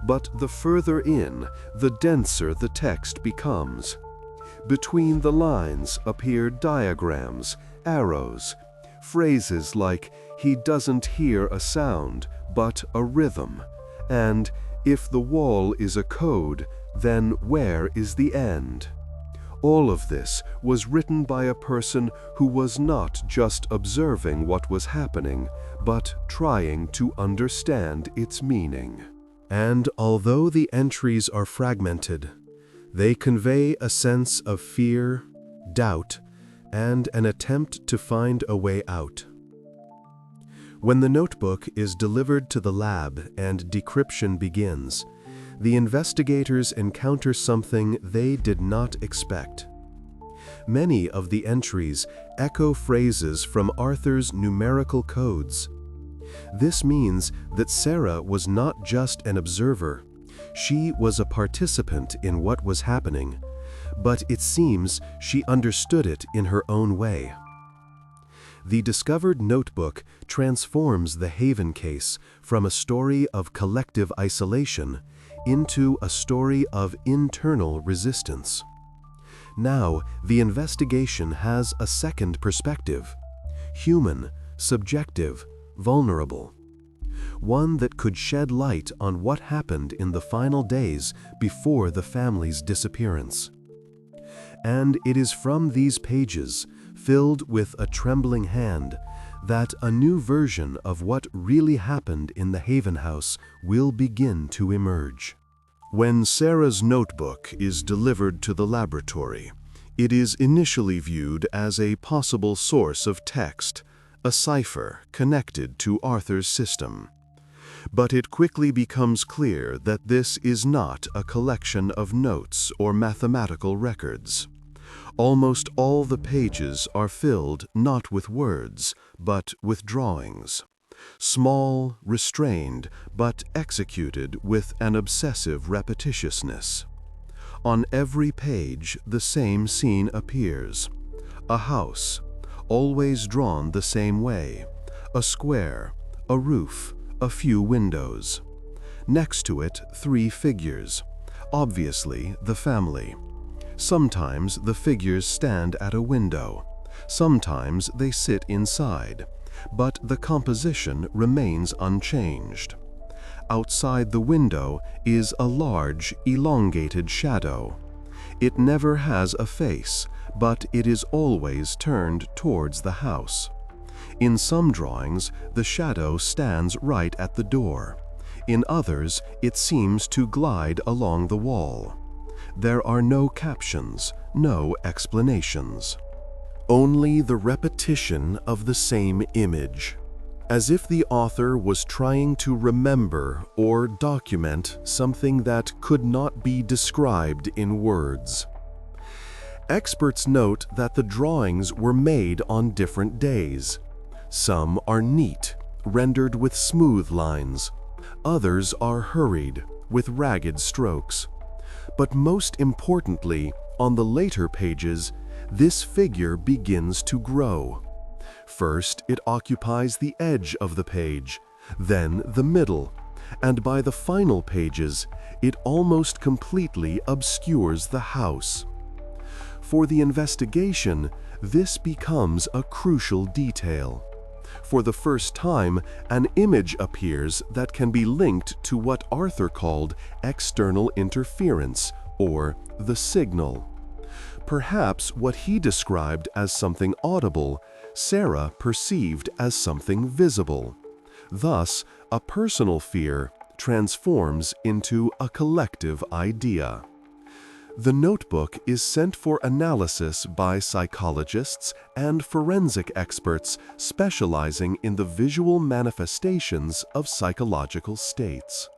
But the further in, the denser the text becomes. Between the lines appear diagrams, arrows, phrases like "he doesn't hear a sound, but a rhythm," and "if the wall is a code, then where is the end?" All of this was written by a person who was not just observing what was happening, but trying to understand its meaning. And although the entries are fragmented, they convey a sense of fear, doubt, and an attempt to find a way out. When the notebook is delivered to the lab and decryption begins, the investigators encounter something they did not expect. Many of the entries echo phrases from Arthur's numerical codes. This means that Sarah was not just an observer. She was a participant in what was happening, but it seems she understood it in her own way. The discovered notebook transforms the Haven case from a story of collective isolation into a story of internal resistance. Now, the investigation has a second perspective: human, subjective, vulnerable. One that could shed light on what happened in the final days before the family's disappearance. And it is from these pages, filled with a trembling hand, that a new version of what really happened in the Haven House will begin to emerge. When Sarah's notebook is delivered to the laboratory, it is initially viewed as a possible source of text, a cipher connected to Arthur's system. But it quickly becomes clear that this is not a collection of notes or mathematical records. Almost all the pages are filled not with words, but with drawings. Small, restrained, but executed with an obsessive repetitiousness. On every page, the same scene appears. A house, always drawn the same way. A square, a roof, a few windows. Next to it, 3 figures, obviously the family. Sometimes the figures stand at a window, sometimes they sit inside, but the composition remains unchanged. Outside the window is a large, elongated shadow. It never has a face, but it is always turned towards the house. In some drawings, the shadow stands right at the door. In others, it seems to glide along the wall. There are no captions, no explanations. Only the repetition of the same image, as if the author was trying to remember or document something that could not be described in words. Experts note that the drawings were made on different days. Some are neat, rendered with smooth lines. Others are hurried, with ragged strokes. But most importantly, on the later pages, this figure begins to grow. First, it occupies the edge of the page, then the middle, and by the final pages, it almost completely obscures the house. For the investigation, this becomes a crucial detail. For the first time, an image appears that can be linked to what Arthur called external interference, or the signal. Perhaps what he described as something audible, Sarah perceived as something visible. Thus, a personal fear transforms into a collective idea. The notebook is sent for analysis by psychologists and forensic experts specializing in the visual manifestations of psychological states.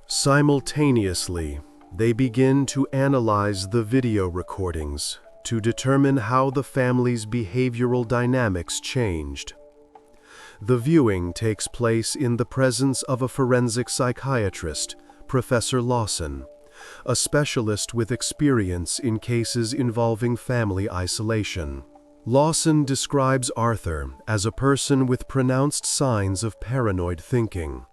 Simultaneously, they begin to analyze the video recordings to determine how the family's behavioral dynamics changed. The viewing takes place in the presence of a forensic psychiatrist, Professor Lawson, a specialist with experience in cases involving family isolation. Lawson describes Arthur as a person with pronounced signs of paranoid thinking.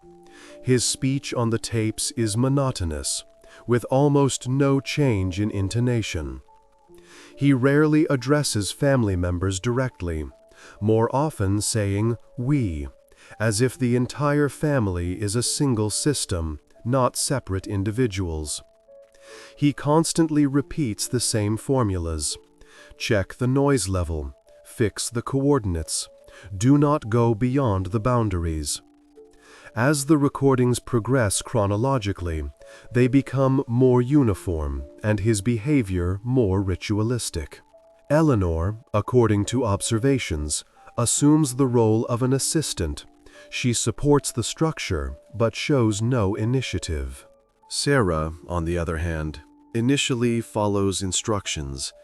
His speech on the tapes is monotonous, with almost no change in intonation. He rarely addresses family members directly, more often saying "we," as if the entire family is a single system, not separate individuals. He constantly repeats the same formulas. Check the noise level, fix the coordinates, do not go beyond the boundaries. As the recordings progress chronologically, they become more uniform and his behavior more ritualistic. Eleanor, according to observations, assumes the role of an assistant. She supports the structure, but shows no initiative. Sarah, on the other hand, initially follows instructions,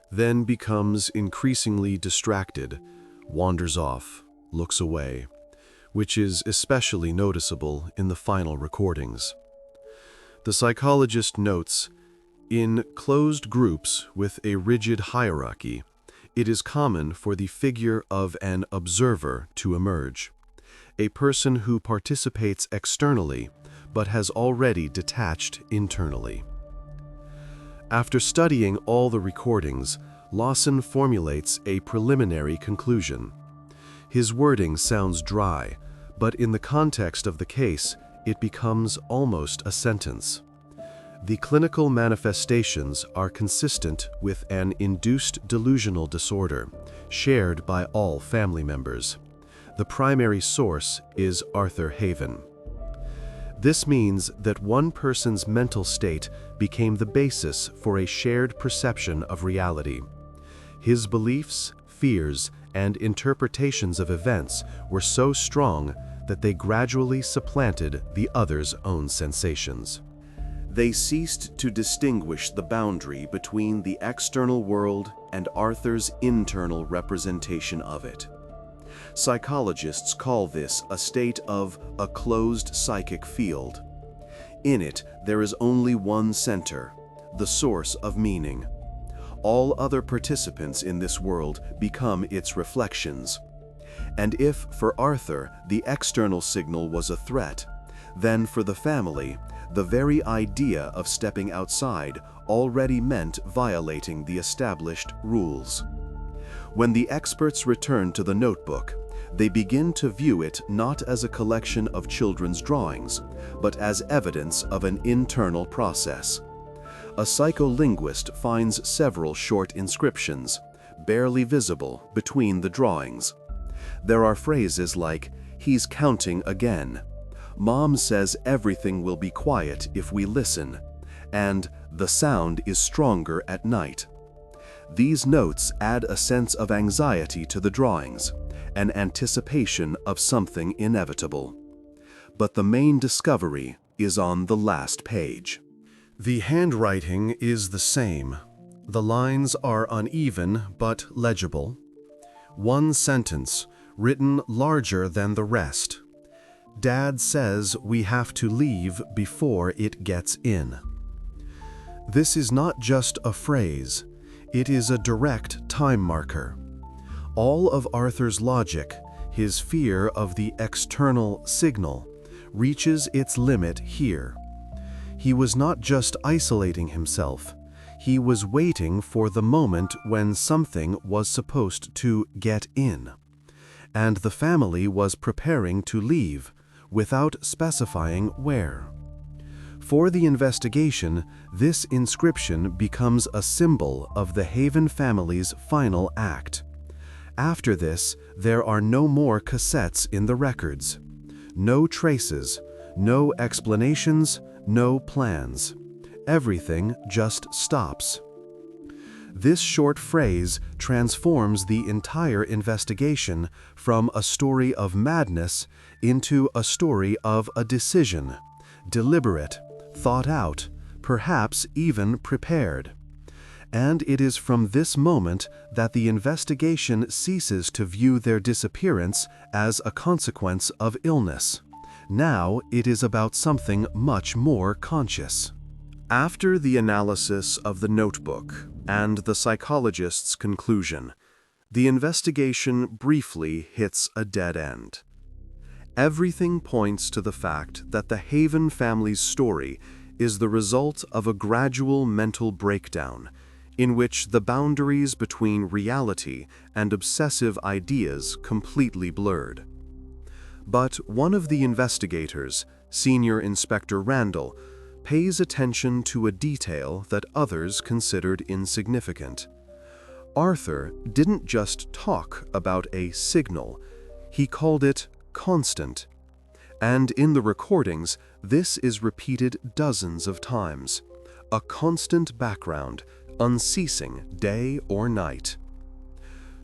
then becomes increasingly distracted, wanders off, looks away, which is especially noticeable in the final recordings. The psychologist notes, in closed groups with a rigid hierarchy, it is common for the figure of an observer to emerge, a person who participates externally but has already detached internally. After studying all the recordings, Lawson formulates a preliminary conclusion. His wording sounds dry, but in the context of the case, it becomes almost a sentence. The clinical manifestations are consistent with an induced delusional disorder, shared by all family members. The primary source is Arthur Haven. This means that one person's mental state became the basis for a shared perception of reality. His beliefs, fears, and interpretations of events were so strong that they gradually supplanted the other's own sensations. They ceased to distinguish the boundary between the external world and Arthur's internal representation of it. Psychologists call this a state of a closed psychic field. In it, there is only one center, the source of meaning. All other participants in this world become its reflections. And if, for Arthur, the external signal was a threat, then for the family, the very idea of stepping outside already meant violating the established rules. When the experts return to the notebook, they begin to view it not as a collection of children's drawings, but as evidence of an internal process. A psycholinguist finds several short inscriptions, barely visible, between the drawings. There are phrases like, "He's counting again," "Mom says everything will be quiet if we listen," and "The sound is stronger at night." These notes add a sense of anxiety to the drawings, an anticipation of something inevitable. But the main discovery is on the last page. The handwriting is the same. The lines are uneven but legible. One sentence, written larger than the rest. "Dad says we have to leave before it gets in." This is not just a phrase, it is a direct time marker. All of Arthur's logic, his fear of the external signal, reaches its limit here. He was not just isolating himself, he was waiting for the moment when something was supposed to get in. And the family was preparing to leave, without specifying where. For the investigation, this inscription becomes a symbol of the Haven family's final act. After this, there are no more cassettes in the records. No traces, no explanations, no plans. Everything just stops. This short phrase transforms the entire investigation from a story of madness into a story of a decision, deliberate, thought out, perhaps even prepared. And it is from this moment that the investigation ceases to view their disappearance as a consequence of illness. Now it is about something much more conscious. After the analysis of the notebook and the psychologist's conclusion, the investigation briefly hits a dead end. Everything points to the fact that the Haven family's story is the result of a gradual mental breakdown in which the boundaries between reality and obsessive ideas completely blurred. But one of the investigators, Senior Inspector Randall, pays attention to a detail that others considered insignificant. Arthur didn't just talk about a signal, he called it constant. And in the recordings, this is repeated dozens of times. A constant background, unceasing day or night.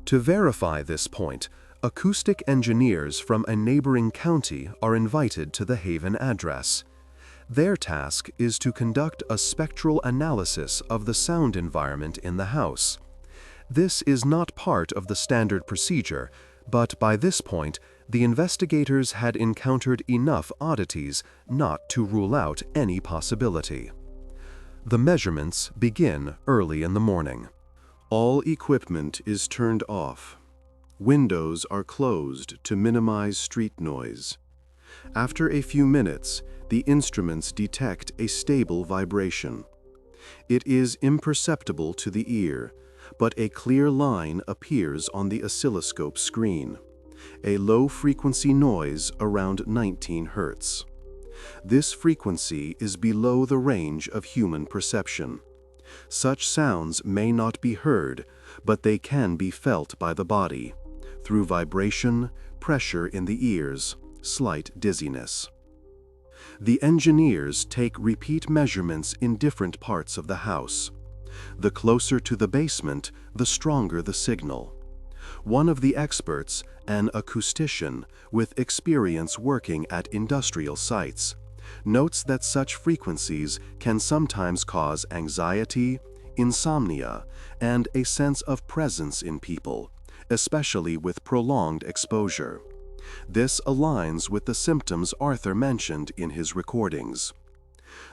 To verify this point, acoustic engineers from a neighboring county are invited to the Haven address. Their task is to conduct a spectral analysis of the sound environment in the house. This is not part of the standard procedure, but by this point, the investigators had encountered enough oddities not to rule out any possibility. The measurements begin early in the morning. All equipment is turned off. Windows are closed to minimize street noise. After a few minutes, the instruments detect a stable vibration. It is imperceptible to the ear, but a clear line appears on the oscilloscope screen, a low-frequency noise around 19 Hz. This frequency is below the range of human perception. Such sounds may not be heard, but they can be felt by the body, through vibration, pressure in the ears, slight dizziness. The engineers take repeat measurements in different parts of the house. The closer to the basement, the stronger the signal. One of the experts, an acoustician with experience working at industrial sites, notes that such frequencies can sometimes cause anxiety, insomnia, and a sense of presence in people, especially with prolonged exposure. This aligns with the symptoms Arthur mentioned in his recordings.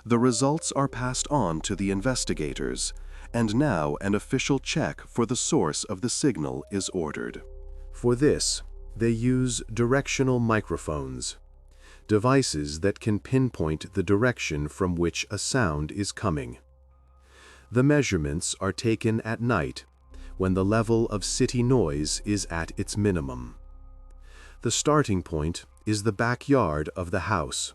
The results are passed on to the investigators, and now an official check for the source of the signal is ordered. For this, they use directional microphones, devices that can pinpoint the direction from which a sound is coming. The measurements are taken at night, when the level of city noise is at its minimum. The starting point is the backyard of the house.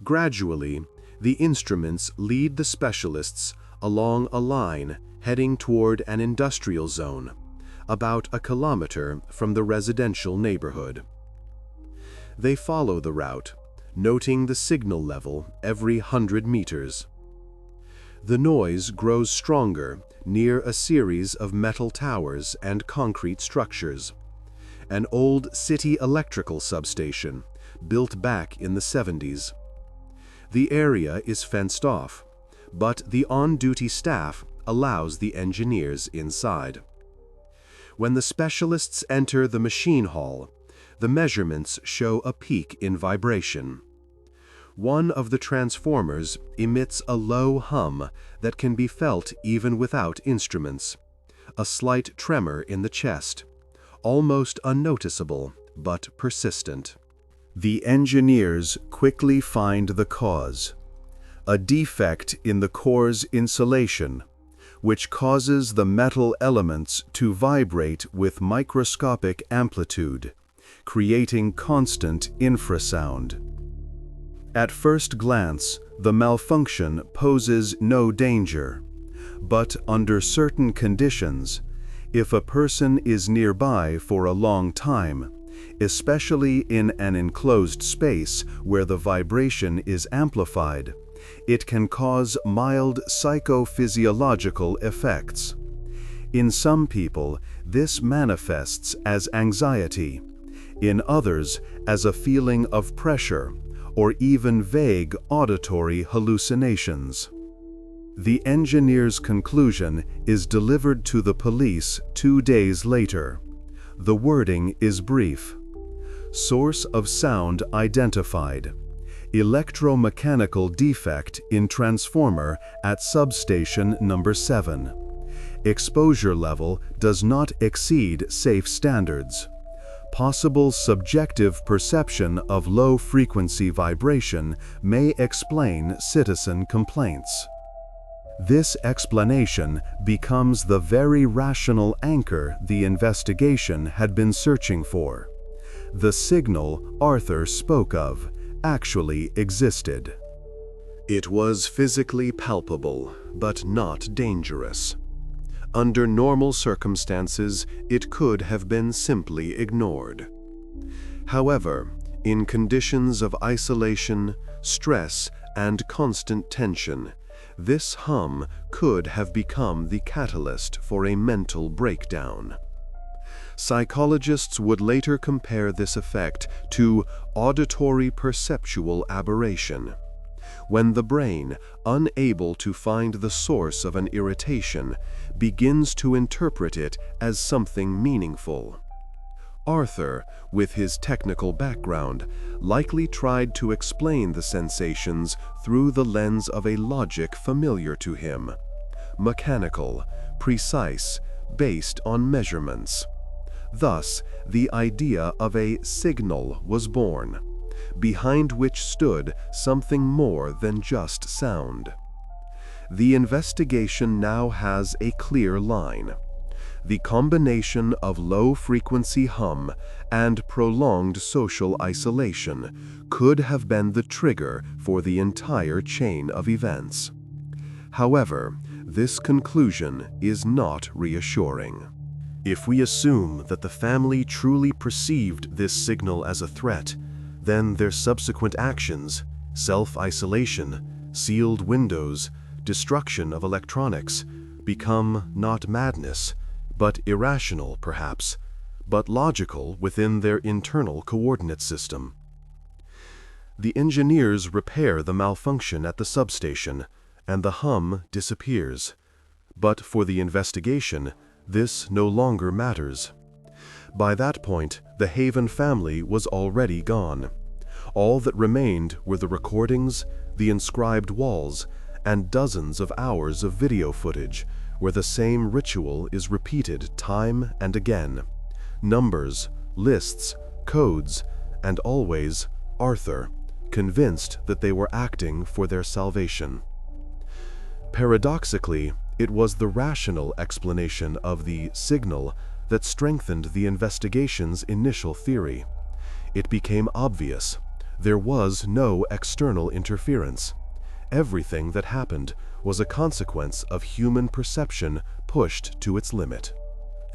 Gradually, the instruments lead the specialists along a line heading toward an industrial zone, about a kilometer from the residential neighborhood. They follow the route, noting the signal level every 100 meters. The noise grows stronger near a series of metal towers and concrete structures. An old city electrical substation, built back in the 70s. The area is fenced off, but the on-duty staff allows the engineers inside. When the specialists enter the machine hall, the measurements show a peak in vibration. One of the transformers emits a low hum that can be felt even without instruments, a slight tremor in the chest, almost unnoticeable but persistent. The engineers quickly find the cause, a defect in the core's insulation, which causes the metal elements to vibrate with microscopic amplitude, creating constant infrasound. At first glance, the malfunction poses no danger, but under certain conditions, if a person is nearby for a long time, especially in an enclosed space where the vibration is amplified, it can cause mild psychophysiological effects. In some people, this manifests as anxiety, in others as a feeling of pressure, or even vague auditory hallucinations. The engineer's conclusion is delivered to the police 2 days later. The wording is brief. Source of sound identified. Electromechanical defect in transformer at substation number 7. Exposure level does not exceed safe standards. Possible subjective perception of low-frequency vibration may explain citizen complaints. This explanation becomes the very rational anchor the investigation had been searching for. The signal Arthur spoke of actually existed. It was physically palpable, but not dangerous. Under normal circumstances, it could have been simply ignored. However, in conditions of isolation, stress, and constant tension, this hum could have become the catalyst for a mental breakdown. Psychologists would later compare this effect to auditory perceptual aberration, when the brain, unable to find the source of an irritation, begins to interpret it as something meaningful. Arthur, with his technical background, likely tried to explain the sensations through the lens of a logic familiar to him, mechanical, precise, based on measurements. Thus, the idea of a signal was born, behind which stood something more than just sound. The investigation now has a clear line. The combination of low-frequency hum and prolonged social isolation could have been the trigger for the entire chain of events. However, this conclusion is not reassuring. If we assume that the family truly perceived this signal as a threat, then their subsequent actions, self-isolation, sealed windows, destruction of electronics, become not madness, but irrational perhaps, but logical within their internal coordinate system. The engineers repair the malfunction at the substation, and the hum disappears. But for the investigation, this no longer matters. By that point, the Haven family was already gone. All that remained were the recordings, the inscribed walls, and dozens of hours of video footage where the same ritual is repeated time and again. Numbers, lists, codes, and always Arthur, convinced that they were acting for their salvation. Paradoxically, it was the rational explanation of the signal that strengthened the investigation's initial theory. It became obvious there was no external interference. Everything that happened was a consequence of human perception pushed to its limit.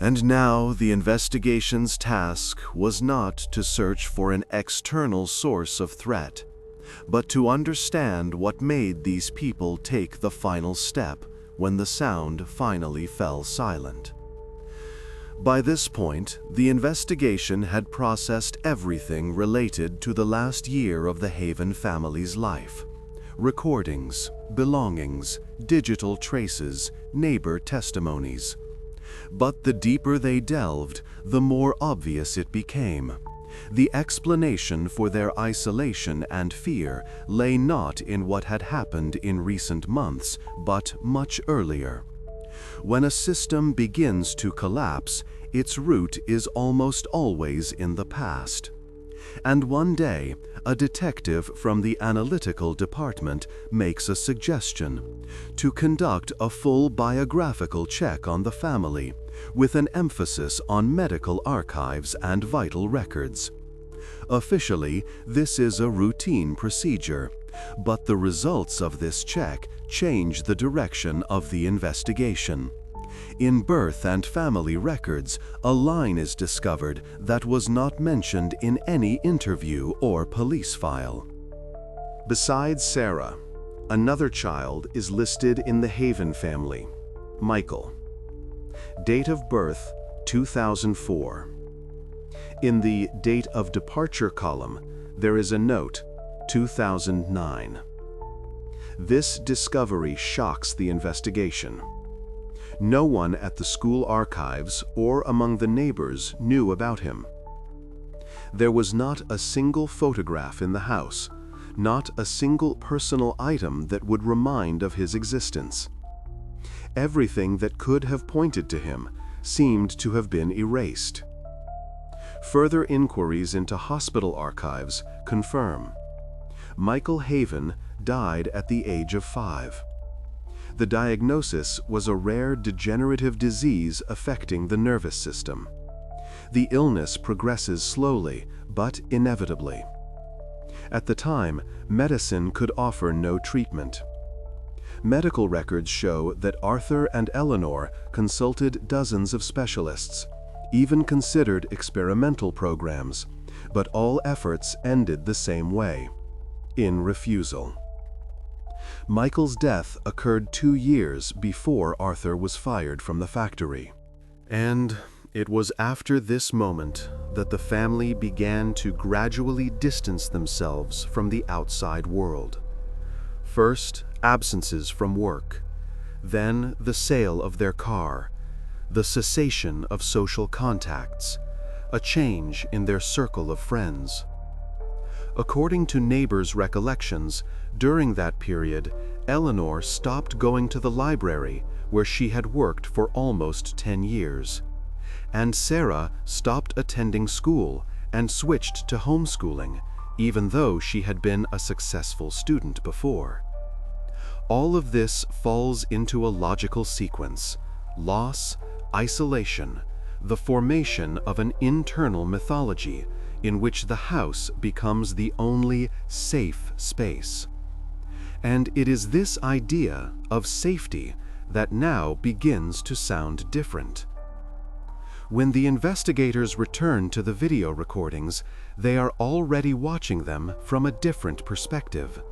And now the investigation's task was not to search for an external source of threat, but to understand what made these people take the final step when the sound finally fell silent. By this point, the investigation had processed everything related to the last year of the Haven family's life. Recordings, belongings, digital traces, neighbor testimonies. But the deeper they delved, the more obvious it became. The explanation for their isolation and fear lay not in what had happened in recent months, but much earlier. When a system begins to collapse, its root is almost always in the past. And one day, a detective from the analytical department makes a suggestion to conduct a full biographical check on the family, with an emphasis on medical archives and vital records. Officially, this is a routine procedure, but the results of this check change the direction of the investigation. In birth and family records, a line is discovered that was not mentioned in any interview or police file. Besides Sarah, another child is listed in the Haven family, Michael. Date of birth, 2004. In the date of departure column, there is a note, 2009. This discovery shocks the investigation. No one at the school archives or among the neighbors knew about him. There was not a single photograph in the house, not a single personal item that would remind of his existence. Everything that could have pointed to him seemed to have been erased. Further inquiries into hospital archives confirm Michael Haven died at the age of 5. The diagnosis was a rare degenerative disease affecting the nervous system. The illness progresses slowly, but inevitably. At the time, medicine could offer no treatment. Medical records show that Arthur and Eleanor consulted dozens of specialists, even considered experimental programs, but all efforts ended the same way, in refusal. Michael's death occurred 2 years before Arthur was fired from the factory. And it was after this moment that the family began to gradually distance themselves from the outside world. First, absences from work, then the sale of their car, the cessation of social contacts, a change in their circle of friends. According to neighbors' recollections, during that period, Eleanor stopped going to the library where she had worked for almost 10 years. And Sarah stopped attending school and switched to homeschooling, even though she had been a successful student before. All of this falls into a logical sequence: loss, isolation, the formation of an internal mythology in which the house becomes the only safe space. And it is this idea of safety that now begins to sound different. When the investigators return to the video recordings, they are already watching them from a different perspective.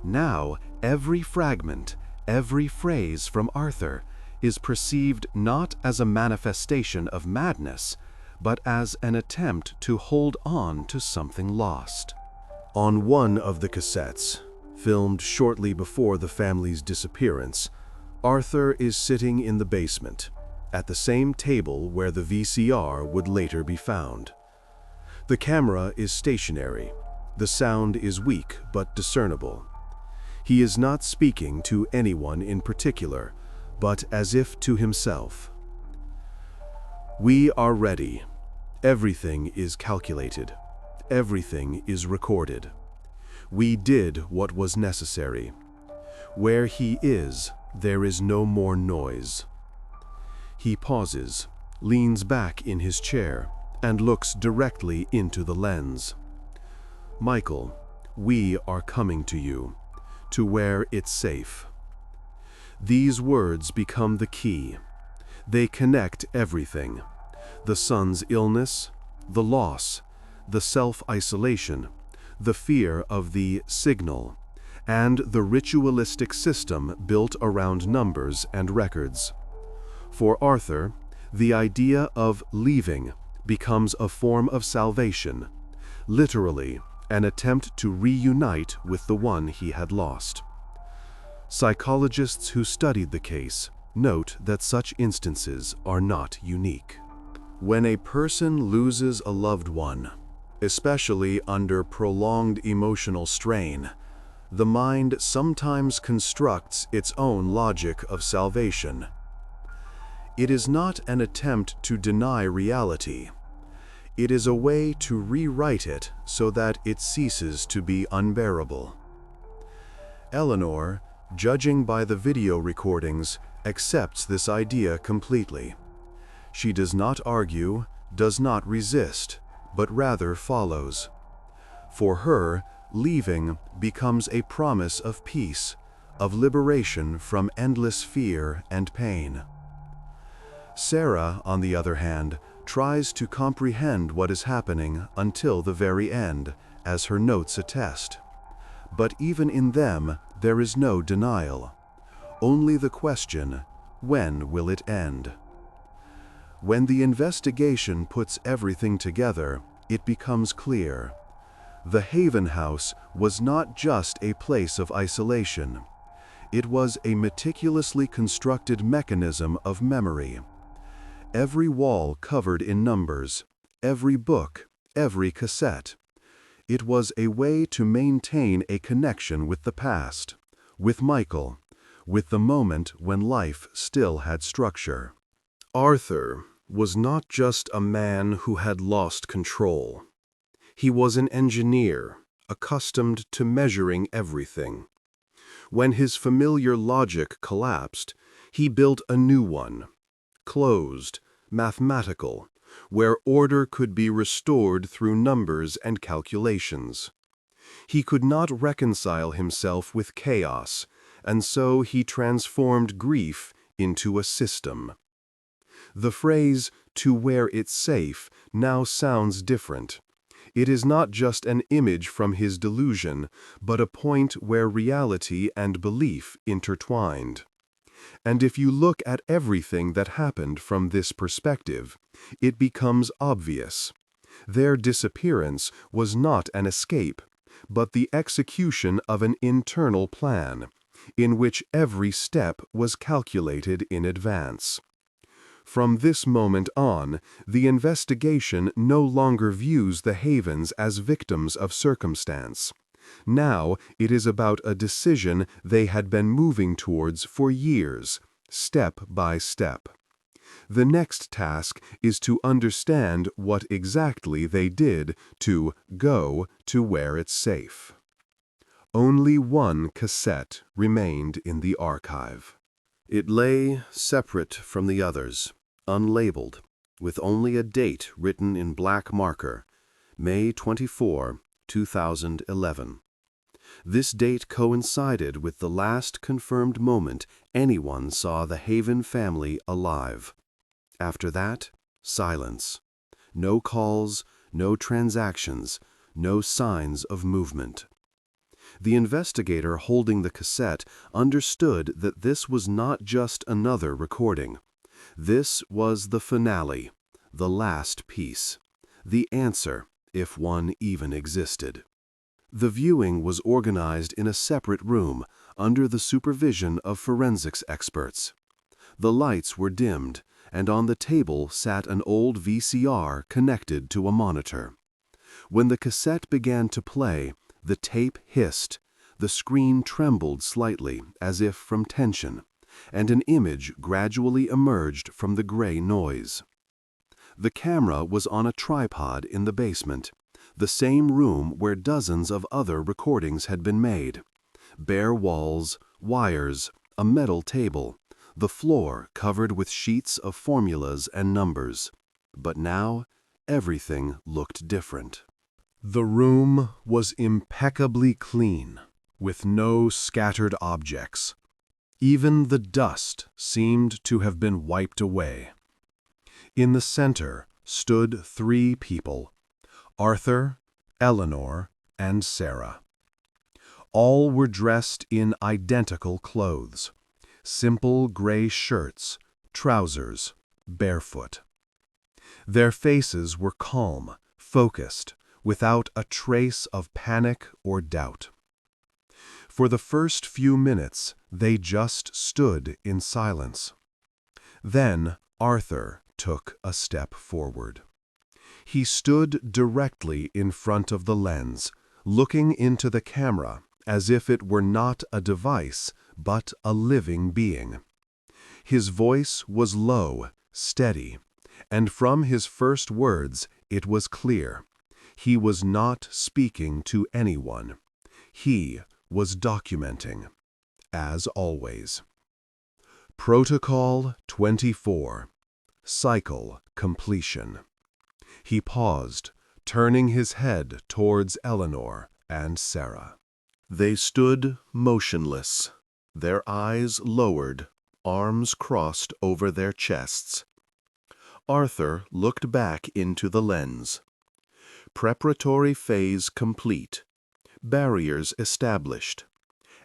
Now, every fragment, every phrase from Arthur is perceived not as a manifestation of madness, but as an attempt to hold on to something lost. On one of the cassettes, filmed shortly before the family's disappearance, Arthur is sitting in the basement, at the same table where the VCR would later be found. The camera is stationary. The sound is weak but discernible. He is not speaking to anyone in particular, but as if to himself. "We are ready. Everything is calculated. Everything is recorded. We did what was necessary. Where he is, there is no more noise." He pauses, leans back in his chair, and looks directly into the lens. "Michael, we are coming to you, to where it's safe." These words become the key. They connect everything: the son's illness, the loss, the self-isolation, the fear of the signal, and the ritualistic system built around numbers and records. For Arthur, the idea of leaving becomes a form of salvation, literally an attempt to reunite with the one he had lost. Psychologists who studied the case note that such instances are not unique. When a person loses a loved one, especially under prolonged emotional strain, the mind sometimes constructs its own logic of salvation. It is not an attempt to deny reality. It is a way to rewrite it so that it ceases to be unbearable. Eleanor, judging by the video recordings, accepts this idea completely. She does not argue, does not resist, but rather follows. For her, leaving becomes a promise of peace, of liberation from endless fear and pain. Sarah, on the other hand, tries to comprehend what is happening until the very end, as her notes attest. But even in them, there is no denial. Only the question, when will it end? When the investigation puts everything together, it becomes clear. The Haven House was not just a place of isolation. It was a meticulously constructed mechanism of memory. Every wall covered in numbers, every book, every cassette. It was a way to maintain a connection with the past, with Michael, with the moment when life still had structure. Arthur was not just a man who had lost control. He was an engineer, accustomed to measuring everything. When his familiar logic collapsed, he built a new one, closed, mathematical, where order could be restored through numbers and calculations. He could not reconcile himself with chaos, and so he transformed grief into a system. The phrase, "to where it's safe," now sounds different. It is not just an image from his delusion, but a point where reality and belief intertwined. And if you look at everything that happened from this perspective, it becomes obvious. Their disappearance was not an escape, but the execution of an internal plan, in which every step was calculated in advance. From this moment on, the investigation no longer views the Havens as victims of circumstance. Now it is about a decision they had been moving towards for years, step by step. The next task is to understand what exactly they did to go to where it's safe. Only one cassette remained in the archive. It lay separate from the others, unlabeled, with only a date written in black marker, May 24, 2011. This date coincided with the last confirmed moment anyone saw the Haven family alive. After that, silence. No calls, no transactions, no signs of movement. The investigator holding the cassette understood that this was not just another recording. This was the finale, the last piece, the answer, if one even existed. The viewing was organized in a separate room under the supervision of forensics experts. The lights were dimmed, and on the table sat an old VCR connected to a monitor. When the cassette began to play, the tape hissed, the screen trembled slightly as if from tension, and an image gradually emerged from the gray noise. The camera was on a tripod in the basement, the same room where dozens of other recordings had been made. Bare walls, wires, a metal table, the floor covered with sheets of formulas and numbers. But now, everything looked different. The room was impeccably clean, with no scattered objects. Even the dust seemed to have been wiped away. In the center stood three people: Arthur, Eleanor, and Sarah. All were dressed in identical clothes: simple gray shirts, trousers, barefoot. Their faces were calm, focused, without a trace of panic or doubt. For the first few minutes, they just stood in silence. Then Arthur took a step forward. He stood directly in front of the lens, looking into the camera as if it were not a device, but a living being. His voice was low, steady, and from his first words it was clear. He was not speaking to anyone. He was documenting, as always. Protocol 24. Cycle completion. He paused, turning his head towards Eleanor and Sarah. They stood motionless, their eyes lowered, arms crossed over their chests. Arthur looked back into the lens. Preparatory phase complete. Barriers established.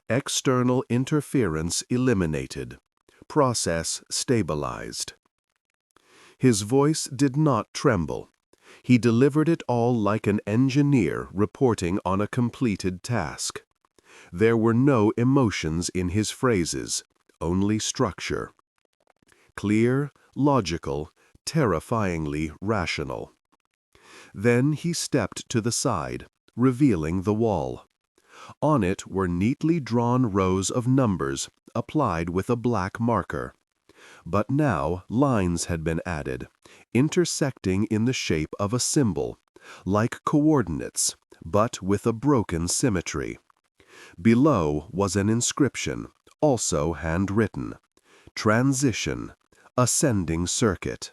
External interference eliminated. Process stabilized. His voice did not tremble. He delivered it all like an engineer reporting on a completed task. There were no emotions in his phrases, only structure. Clear, logical, terrifyingly rational. Then he stepped to the side, revealing the wall. On it were neatly drawn rows of numbers applied with a black marker. But now lines had been added, intersecting in the shape of a symbol, like coordinates, but with a broken symmetry. Below was an inscription, also handwritten: Transition, Ascending Circuit.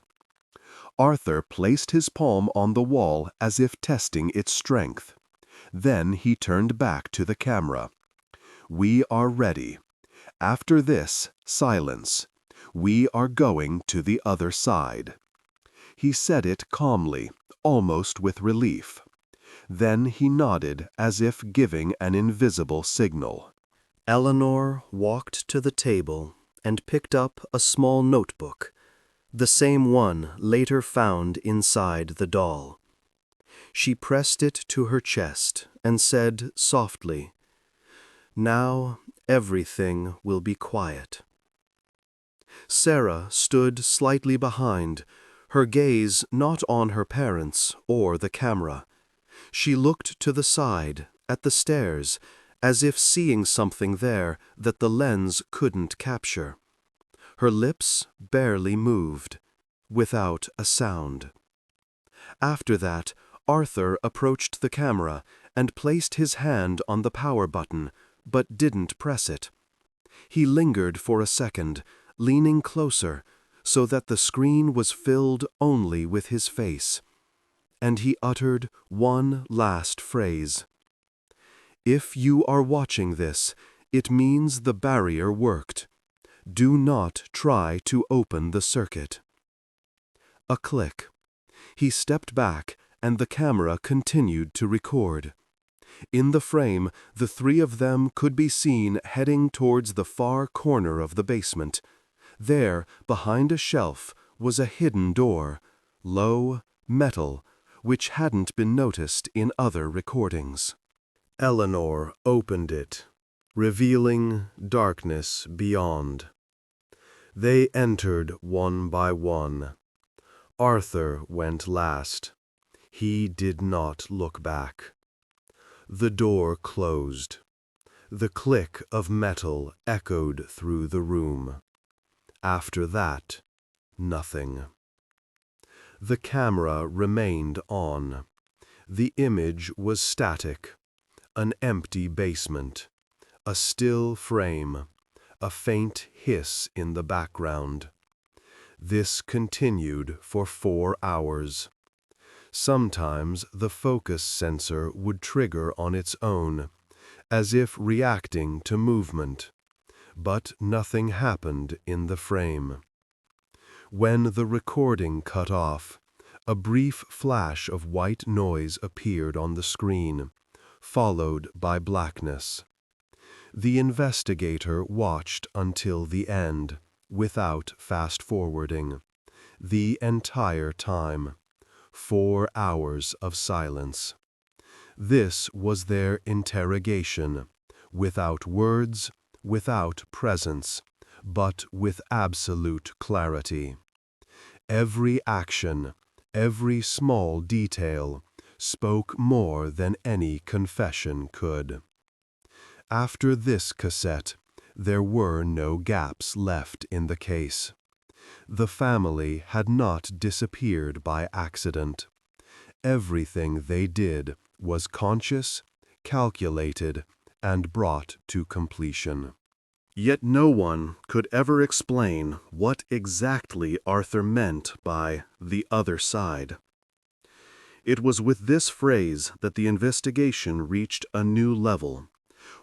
Arthur placed his palm on the wall as if testing its strength. Then he turned back to the camera. We are ready. After this, silence. We are going to the other side. He said it calmly, almost with relief. Then he nodded as if giving an invisible signal. Eleanor walked to the table and picked up a small notebook, the same one later found inside the doll. She pressed it to her chest and said softly, "Now everything will be quiet." Sarah stood slightly behind, her gaze not on her parents or the camera. She looked to the side, at the stairs, as if seeing something there that the lens couldn't capture. Her lips barely moved, without a sound. After that, Arthur approached the camera and placed his hand on the power button, but didn't press it. He lingered for a second, leaning closer, so that the screen was filled only with his face. And he uttered one last phrase. "If you are watching this, it means the barrier worked. Do not try to open the circuit." A click. He stepped back, and the camera continued to record. In the frame, the three of them could be seen heading towards the far corner of the basement. There, behind a shelf, was a hidden door, low, metal, which hadn't been noticed in other recordings. Eleanor opened it, revealing darkness beyond. They entered one by one. Arthur went last. He did not look back. The door closed. The click of metal echoed through the room. After that, nothing. The camera remained on. The image was static. An empty basement. A still frame. A faint hiss in the background. This continued for 4 hours. Sometimes the focus sensor would trigger on its own, as if reacting to movement, but nothing happened in the frame. When the recording cut off, a brief flash of white noise appeared on the screen, followed by blackness. The investigator watched until the end, without fast-forwarding, the entire time. 4 hours of silence. This was their interrogation, without words, without presence, but with absolute clarity. Every action, every small detail, spoke more than any confession could. After this cassette, there were no gaps left in the case. The family had not disappeared by accident. Everything they did was conscious, calculated, and brought to completion. Yet no one could ever explain what exactly Arthur meant by the other side. It was with this phrase that the investigation reached a new level,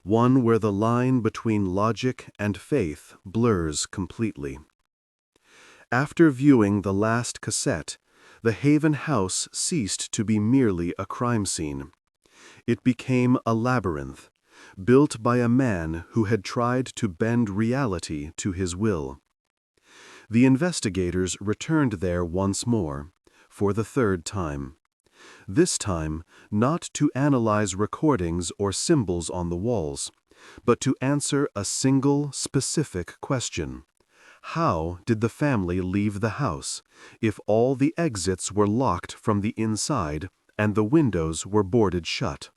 one where the line between logic and faith blurs completely. After viewing the last cassette, the Haven house ceased to be merely a crime scene. It became a labyrinth, built by a man who had tried to bend reality to his will. The investigators returned there once more, for the 3rd time. This time, not to analyze recordings or symbols on the walls, but to answer a single, specific question. How did the family leave the house if all the exits were locked from the inside and the windows were boarded shut?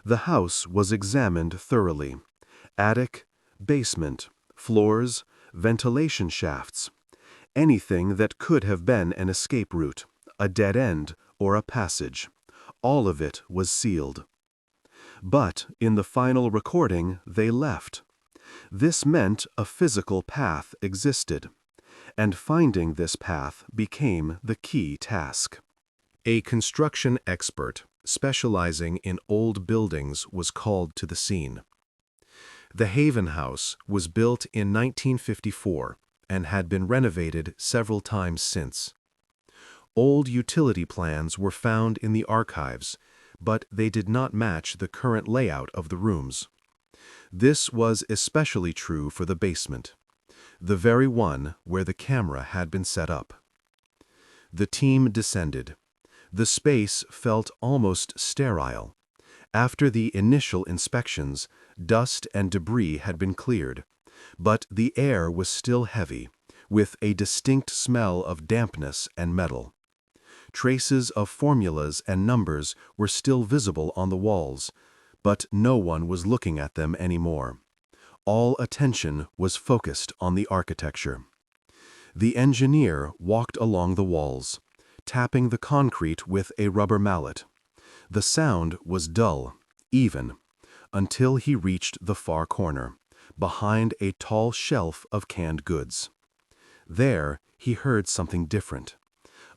The house was examined thoroughly. Attic, basement, floors, ventilation shafts. Anything that could have been an escape route, a dead end, or a passage. All of it was sealed. But in the final recording, they left. This meant a physical path existed, and finding this path became the key task. A construction expert specializing in old buildings was called to the scene. The Haven House was built in 1954 and had been renovated several times since. Old utility plans were found in the archives, but they did not match the current layout of the rooms. This was especially true for the basement, the very one where the camera had been set up. The team descended. The space felt almost sterile. After the initial inspections, dust and debris had been cleared, but the air was still heavy, with a distinct smell of dampness and metal. Traces of formulas and numbers were still visible on the walls, but no one was looking at them anymore. All attention was focused on the architecture. The engineer walked along the walls, tapping the concrete with a rubber mallet. The sound was dull, even, until he reached the far corner, behind a tall shelf of canned goods. There, he heard something different.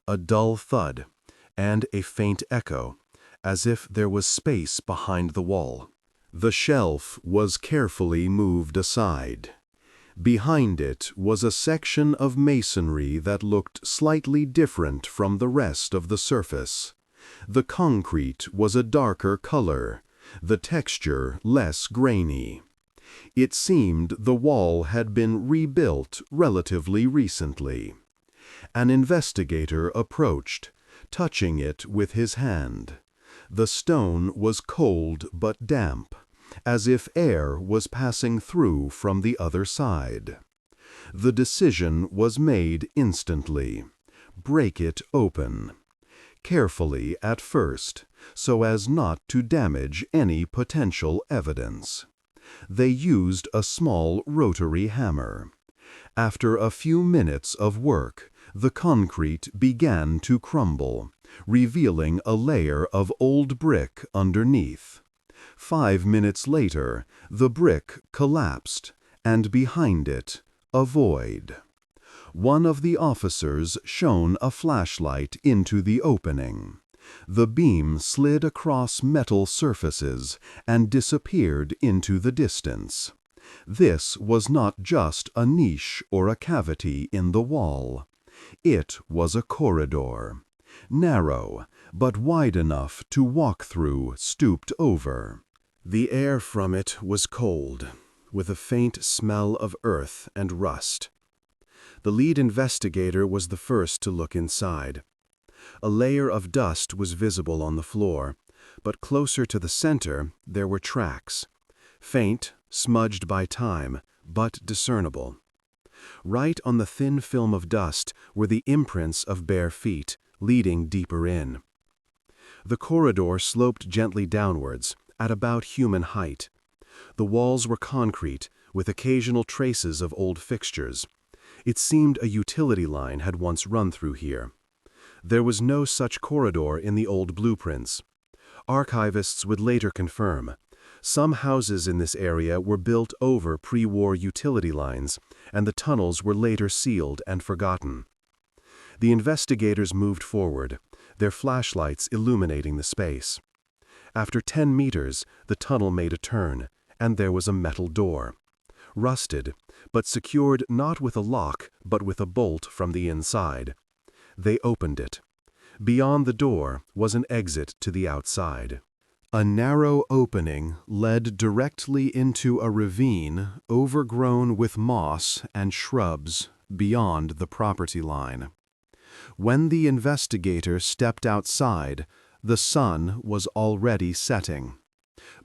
A dull thud, and a faint echo, as if there was space behind the wall. The shelf was carefully moved aside. Behind it was a section of masonry that looked slightly different from the rest of the surface. The concrete was a darker color, the texture less grainy. It seemed the wall had been rebuilt relatively recently. An investigator approached, touching it with his hand. The stone was cold but damp, as if air was passing through from the other side. The decision was made instantly. Break it open. Carefully at first, so as not to damage any potential evidence. They used a small rotary hammer. After a few minutes of work, the concrete began to crumble, revealing a layer of old brick underneath. 5 minutes later, the brick collapsed, and behind it, a void. One of the officers shone a flashlight into the opening. The beam slid across metal surfaces and disappeared into the distance. This was not just a niche or a cavity in the wall. It was a corridor. Narrow, but wide enough to walk through stooped over. The air from it was cold, with a faint smell of earth and rust. The lead investigator was the first to look inside. A layer of dust was visible on the floor, but closer to the center there were tracks. Faint, smudged by time, but discernible. Right on the thin film of dust were the imprints of bare feet, leading deeper in. The corridor sloped gently downwards, at about human height. The walls were concrete, with occasional traces of old fixtures. It seemed a utility line had once run through here. There was no such corridor in the old blueprints. Archivists would later confirm. Some houses in this area were built over pre-war utility lines, and the tunnels were later sealed and forgotten. The investigators moved forward, their flashlights illuminating the space. After 10 meters, the tunnel made a turn, and there was a metal door. Rusted, but secured not with a lock, but with a bolt from the inside. They opened it. Beyond the door was an exit to the outside. A narrow opening led directly into a ravine overgrown with moss and shrubs beyond the property line. When the investigator stepped outside, the sun was already setting.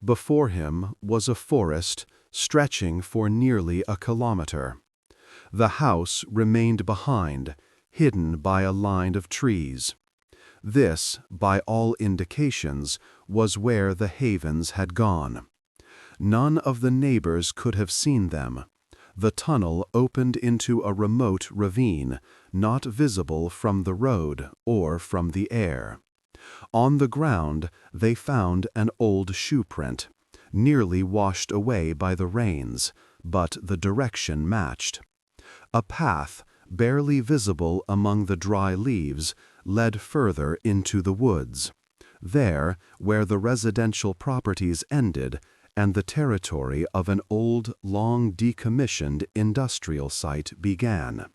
Before him was a forest stretching for nearly a kilometer. The house remained behind, hidden by a line of trees. This, by all indications, was where the Havens had gone. None of the neighbors could have seen them. The tunnel opened into a remote ravine, not visible from the road or from the air. On the ground, they found an old shoe print, nearly washed away by the rains, but the direction matched. A path, barely visible among the dry leaves, led further into the woods, there where the residential properties ended and the territory of an old, long decommissioned industrial site began.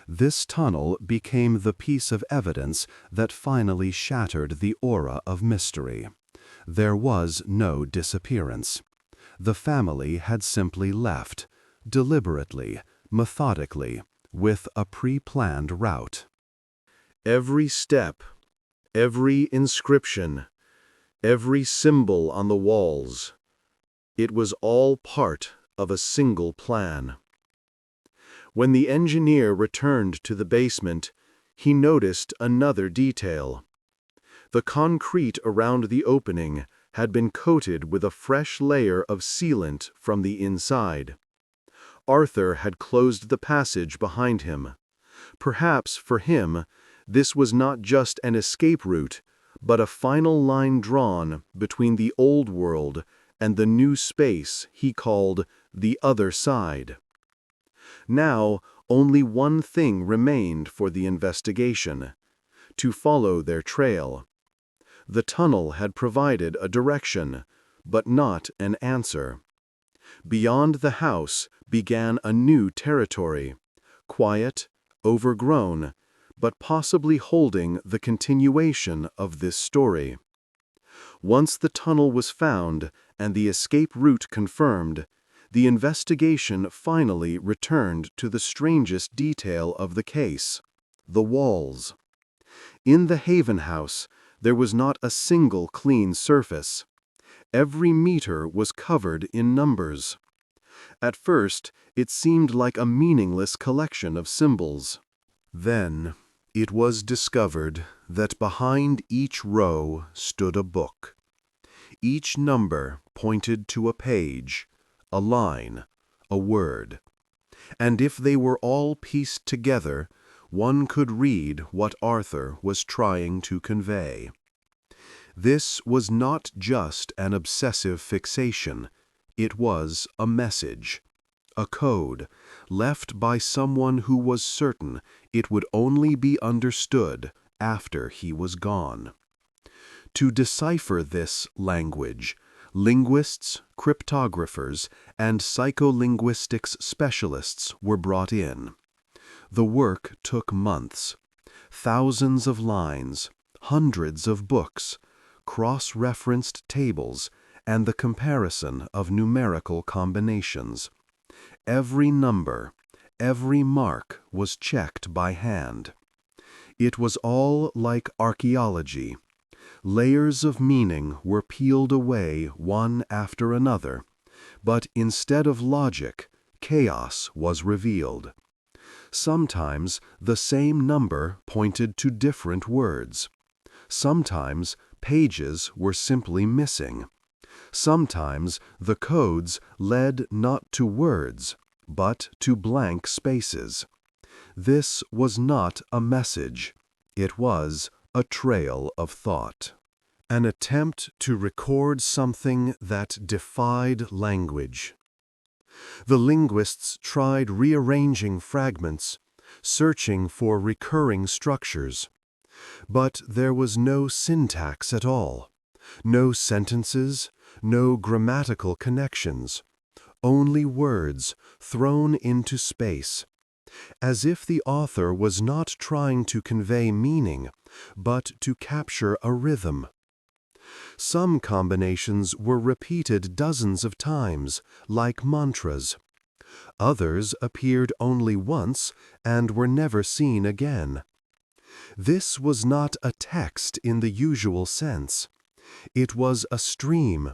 This tunnel became the piece of evidence that finally shattered the aura of mystery. There was no disappearance. The family had simply left, deliberately, methodically, with a pre-planned route. Every step, every inscription, every symbol on the walls, it was all part of a single plan. When the engineer returned to the basement, he noticed another detail. The concrete around the opening had been coated with a fresh layer of sealant from the inside. Arthur had closed the passage behind him. Perhaps, for him, this was not just an escape route, but a final line drawn between the old world and the new space he called the other side. Now, only one thing remained for the investigation: to follow their trail. The tunnel had provided a direction, but not an answer. Beyond the house began a new territory, quiet, overgrown, but possibly holding the continuation of this story. Once the tunnel was found and the escape route confirmed, the investigation finally returned to the strangest detail of the case: the walls. In the Haven House, there was not a single clean surface. Every meter was covered in numbers. At first, it seemed like a meaningless collection of symbols. Then, it was discovered that behind each row stood a book. Each number pointed to a page, a line, a word. And if they were all pieced together, one could read what Arthur was trying to convey. This was not just an obsessive fixation. It was a message, a code, left by someone who was certain it would only be understood after he was gone. To decipher this language, linguists, cryptographers, and psycholinguistics specialists were brought in. The work took months. Thousands of lines, hundreds of books, cross-referenced tables, and the comparison of numerical combinations. Every number, every mark was checked by hand. It was all like archaeology. Layers of meaning were peeled away one after another, but instead of logic, chaos was revealed. Sometimes the same number pointed to different words. Sometimes pages were simply missing. Sometimes the codes led not to words, but to blank spaces. This was not a message. It was a trail of thought. An attempt to record something that defied language. The linguists tried rearranging fragments, searching for recurring structures. But there was no syntax at all, no sentences, no grammatical connections, only words thrown into space, as if the author was not trying to convey meaning, but to capture a rhythm. Some combinations were repeated dozens of times, like mantras. Others appeared only once and were never seen again. This was not a text in the usual sense. It was a stream,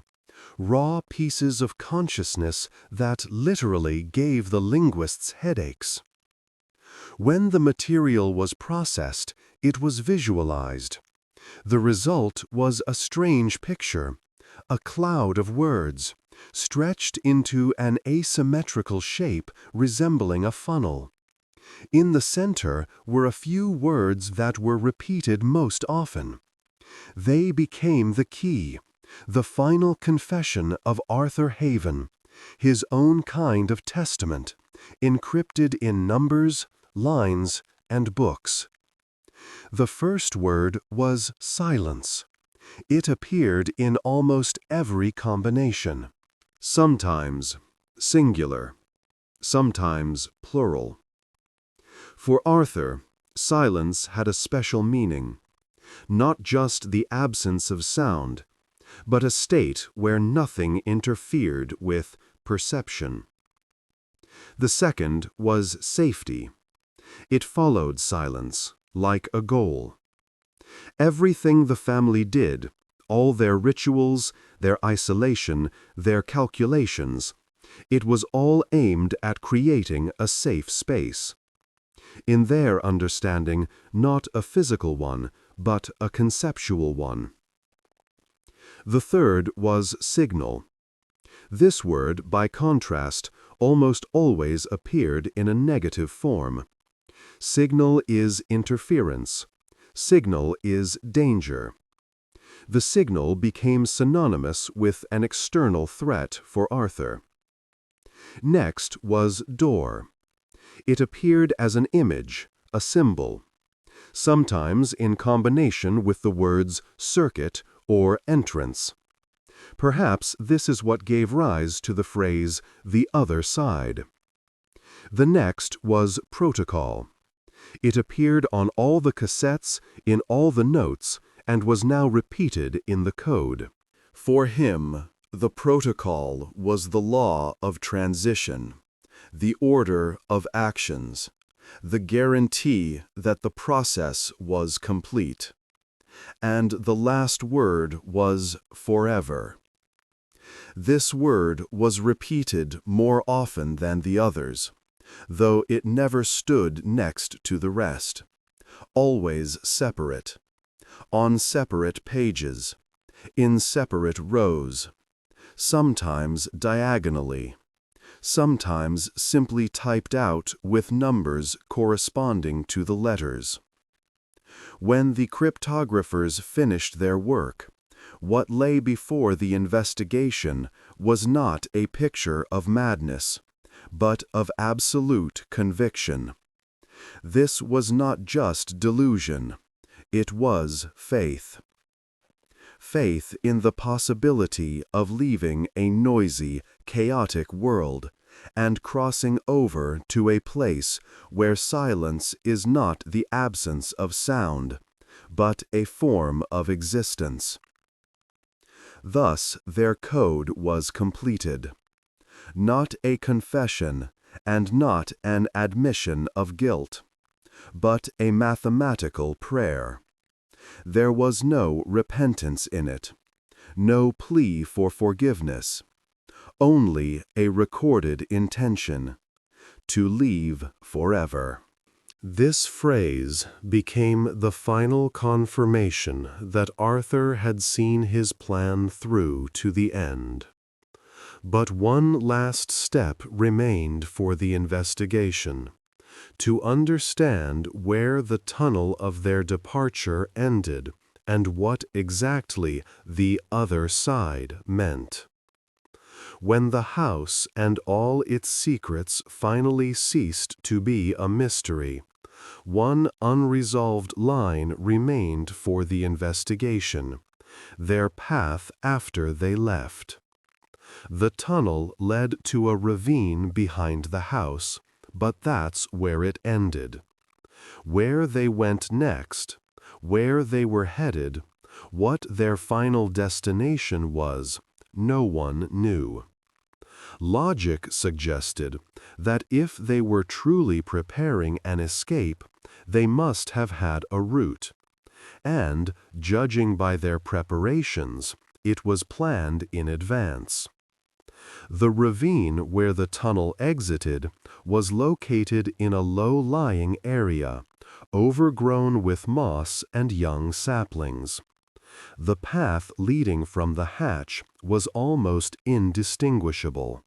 raw pieces of consciousness that literally gave the linguists headaches. When the material was processed, it was visualized. The result was a strange picture, a cloud of words, stretched into an asymmetrical shape resembling a funnel. In the center were a few words that were repeated most often. They became the key, the final confession of Arthur Haven, his own kind of testament, encrypted in numbers, lines, and books. The first word was silence. It appeared in almost every combination. Sometimes singular, sometimes plural. For Arthur, silence had a special meaning, not just the absence of sound, but a state where nothing interfered with perception. The second was safety. It followed silence, like a goal. Everything the family did, all their rituals, their isolation, their calculations, it was all aimed at creating a safe space. In their understanding, not a physical one, but a conceptual one. The third was signal. This word, by contrast, almost always appeared in a negative form. Signal is interference. Signal is danger. The signal became synonymous with an external threat for Arthur. Next was door. It appeared as an image, a symbol, sometimes in combination with the words circuit or entrance. Perhaps this is what gave rise to the phrase, the other side. The next was protocol. It appeared on all the cassettes, in all the notes, and was now repeated in the code. For him, the protocol was the law of transition, the order of actions, the guarantee that the process was complete. And the last word was forever. This word was repeated more often than the others, though it never stood next to the rest, always separate, on separate pages, in separate rows, sometimes diagonally, sometimes simply typed out with numbers corresponding to the letters. When the cryptographers finished their work, what lay before the investigation was not a picture of madness, but of absolute conviction. This was not just delusion, it was faith. Faith in the possibility of leaving a noisy, chaotic world and crossing over to a place where silence is not the absence of sound, but a form of existence. Thus their code was completed. Not a confession and not an admission of guilt, but a mathematical prayer. There was no repentance in it, no plea for forgiveness, only a recorded intention, to leave forever. This phrase became the final confirmation that Arthur had seen his plan through to the end. But one last step remained for the investigation: to understand where the tunnel of their departure ended and what exactly the other side meant. When the house and all its secrets finally ceased to be a mystery, one unresolved line remained for the investigation: their path after they left. The tunnel led to a ravine behind the house, but that's where it ended. Where they went next, where they were headed, what their final destination was, no one knew. Logic suggested that if they were truly preparing an escape, they must have had a route. And, judging by their preparations, it was planned in advance. The ravine where the tunnel exited was located in a low-lying area, overgrown with moss and young saplings. The path leading from the hatch was almost indistinguishable.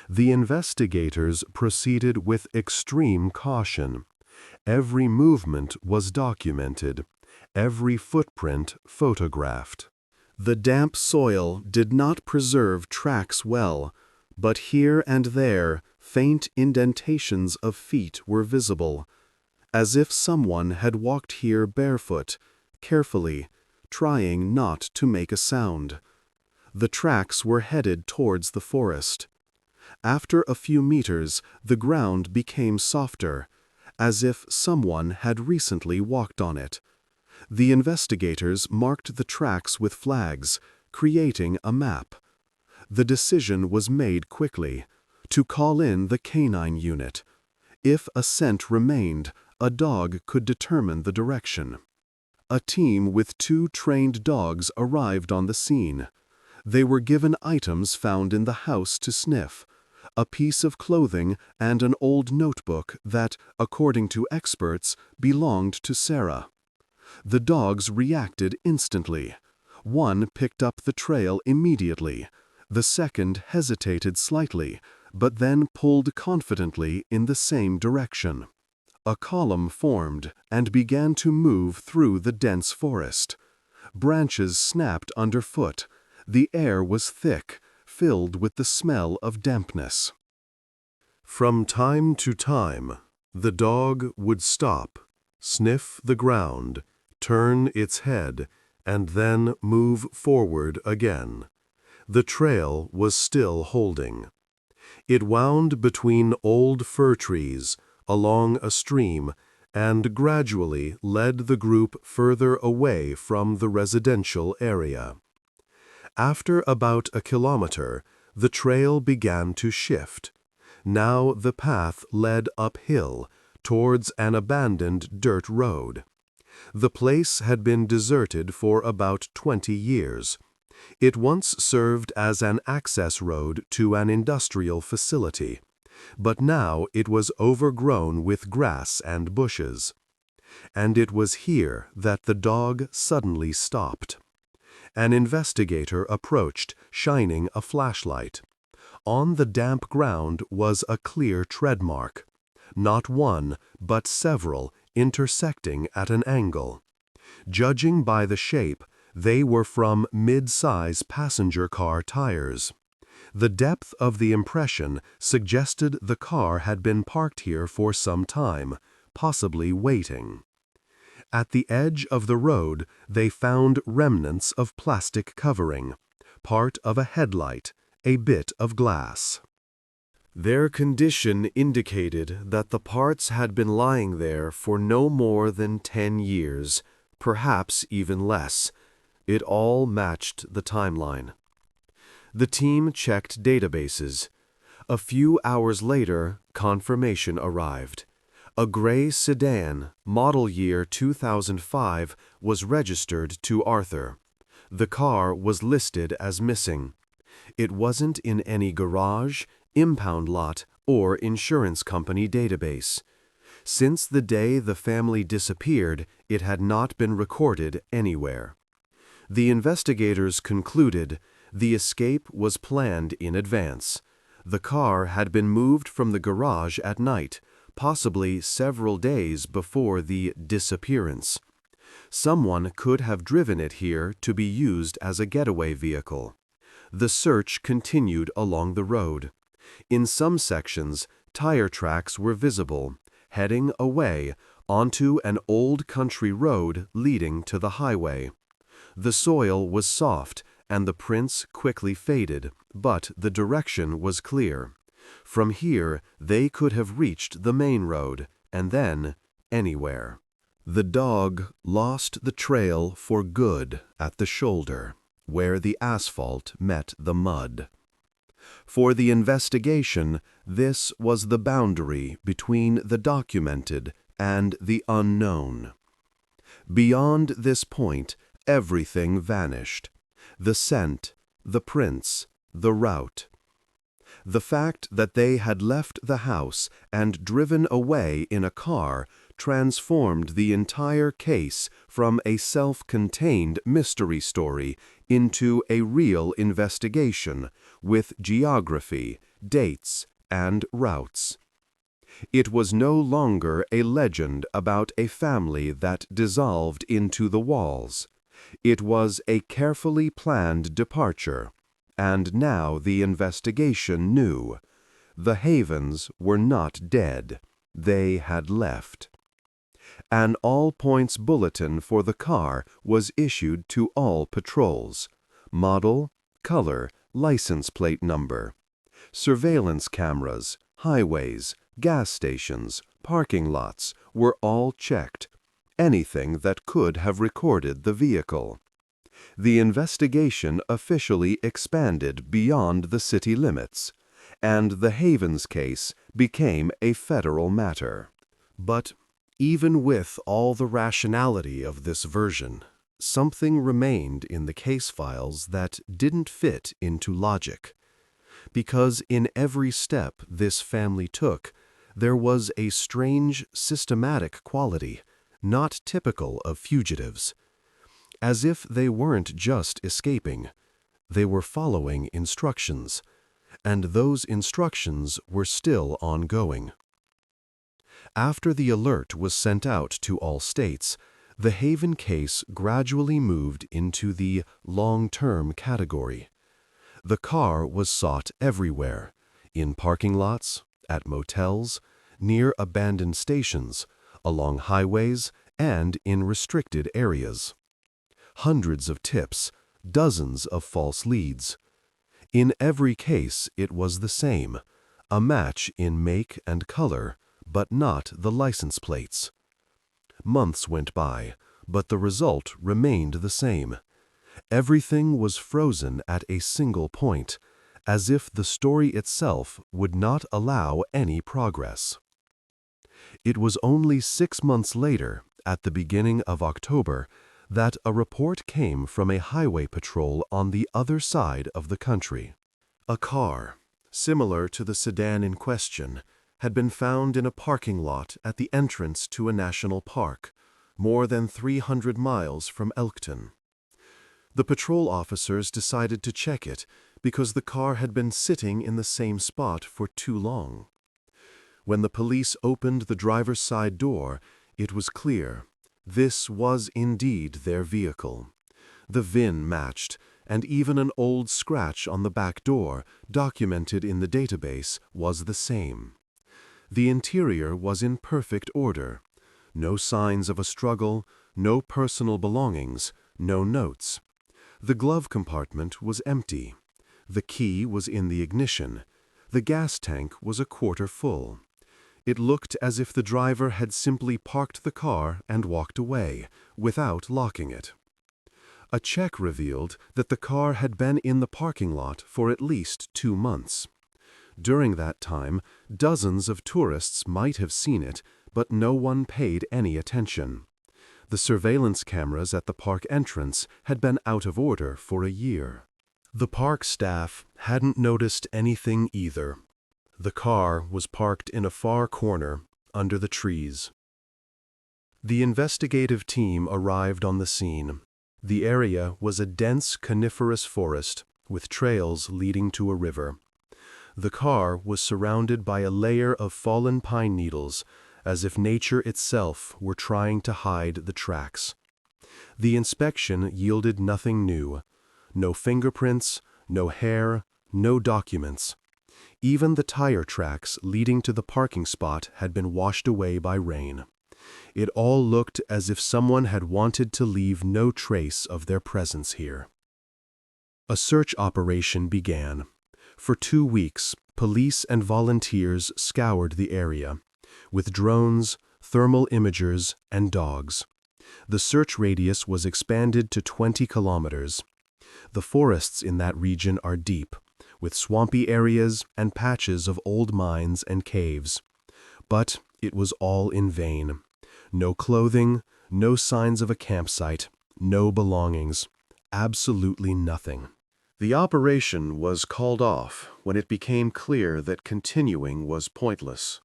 The investigators proceeded with extreme caution. Every movement was documented, every footprint photographed. The damp soil did not preserve tracks well, but here and there faint indentations of feet were visible, as if someone had walked here barefoot, carefully, trying not to make a sound. The tracks were headed towards the forest. After a few meters, the ground became softer, as if someone had recently walked on it. The investigators marked the tracks with flags, creating a map. The decision was made quickly: to call in the canine unit. If a scent remained, a dog could determine the direction. A team with 2 trained dogs arrived on the scene. They were given items found in the house to sniff: a piece of clothing and an old notebook that, according to experts, belonged to Sarah. The dogs reacted instantly. One picked up the trail immediately. The second hesitated slightly, but then pulled confidently in the same direction. A column formed and began to move through the dense forest. Branches snapped underfoot. The air was thick, filled with the smell of dampness. From time to time, the dog would stop, sniff the ground, turn its head, and then move forward again. The trail was still holding. It wound between old fir trees, along a stream, and gradually led the group further away from the residential area. After about a kilometer, the trail began to shift. Now the path led uphill, towards an abandoned dirt road. The place had been deserted for about 20 years. It once served as an access road to an industrial facility, but now it was overgrown with grass and bushes. And it was here that the dog suddenly stopped. An investigator approached, shining a flashlight. On the damp ground was a clear tread mark. Not one, but several, intersecting at an angle. Judging by the shape, they were from mid-size passenger car tires. The depth of the impression suggested the car had been parked here for some time, possibly waiting. At the edge of the road, they found remnants of plastic covering, part of a headlight, a bit of glass. Their condition indicated that the parts had been lying there for no more than 10 years, perhaps even less. It all matched the timeline. The team checked databases. A few hours later, confirmation arrived. A gray sedan, model year 2005, was registered to Arthur. The car was listed as missing. It wasn't in any garage, impound lot, or insurance company database. Since the day the family disappeared, it had not been recorded anywhere. The investigators concluded the escape was planned in advance. The car had been moved from the garage at night, possibly several days before the disappearance. Someone could have driven it here to be used as a getaway vehicle. The search continued along the road. In some sections, tire tracks were visible, heading away onto an old country road leading to the highway. The soil was soft and the prints quickly faded, but the direction was clear. From here, they could have reached the main road, and then anywhere. The dog lost the trail for good at the shoulder, where the asphalt met the mud. For the investigation, this was the boundary between the documented and the unknown. Beyond this point, everything vanished. The scent, the prints, the route. The fact that they had left the house and driven away in a car transformed the entire case from a self-contained mystery story into a real investigation with geography, dates, and routes. It was no longer a legend about a family that dissolved into the walls. It was a carefully planned departure. And now the investigation knew. The Havens were not dead. They had left. An all-points bulletin for the car was issued to all patrols. Model, color, license plate number. Surveillance cameras, highways, gas stations, parking lots were all checked. Anything that could have recorded the vehicle. The investigation officially expanded beyond the city limits, and the Havens case became a federal matter. But even with all the rationality of this version, something remained in the case files that didn't fit into logic. Because in every step this family took, there was a strange, systematic quality, not typical of fugitives. As if they weren't just escaping, they were following instructions, and those instructions were still ongoing. After the alert was sent out to all states, the Haven case gradually moved into the long-term category. The car was sought everywhere, in parking lots, at motels, near abandoned stations, along highways, and in restricted areas. Hundreds of tips, dozens of false leads. In every case, it was the same, a match in make and color, but not the license plates. Months went by, but the result remained the same. Everything was frozen at a single point, as if the story itself would not allow any progress. It was only 6 months later, at the beginning of October, that a report came from a highway patrol on the other side of the country. A car, similar to the sedan in question, had been found in a parking lot at the entrance to a national park, more than 300 miles from Elkton. The patrol officers decided to check it because the car had been sitting in the same spot for too long. When the police opened the driver's side door, it was clear. This was indeed their vehicle. The VIN matched, and even an old scratch on the back door, documented in the database, was the same. The interior was in perfect order. No signs of a struggle, no personal belongings, no notes. The glove compartment was empty. The key was in the ignition. The gas tank was a quarter full. It looked as if the driver had simply parked the car and walked away, without locking it. A check revealed that the car had been in the parking lot for at least 2 months. During that time, dozens of tourists might have seen it, but no one paid any attention. The surveillance cameras at the park entrance had been out of order for a year. The park staff hadn't noticed anything either. The car was parked in a far corner, under the trees. The investigative team arrived on the scene. The area was a dense coniferous forest, with trails leading to a river. The car was surrounded by a layer of fallen pine needles, as if nature itself were trying to hide the tracks. The inspection yielded nothing new. No fingerprints, no hair, no documents. Even the tire tracks leading to the parking spot had been washed away by rain. It all looked as if someone had wanted to leave no trace of their presence here. A search operation began. For 2 weeks, police and volunteers scoured the area, with drones, thermal imagers, and dogs. The search radius was expanded to 20 kilometers. The forests in that region are deep, with swampy areas and patches of old mines and caves. But it was all in vain. No clothing, no signs of a campsite, no belongings, absolutely nothing. The operation was called off when it became clear that continuing was pointless.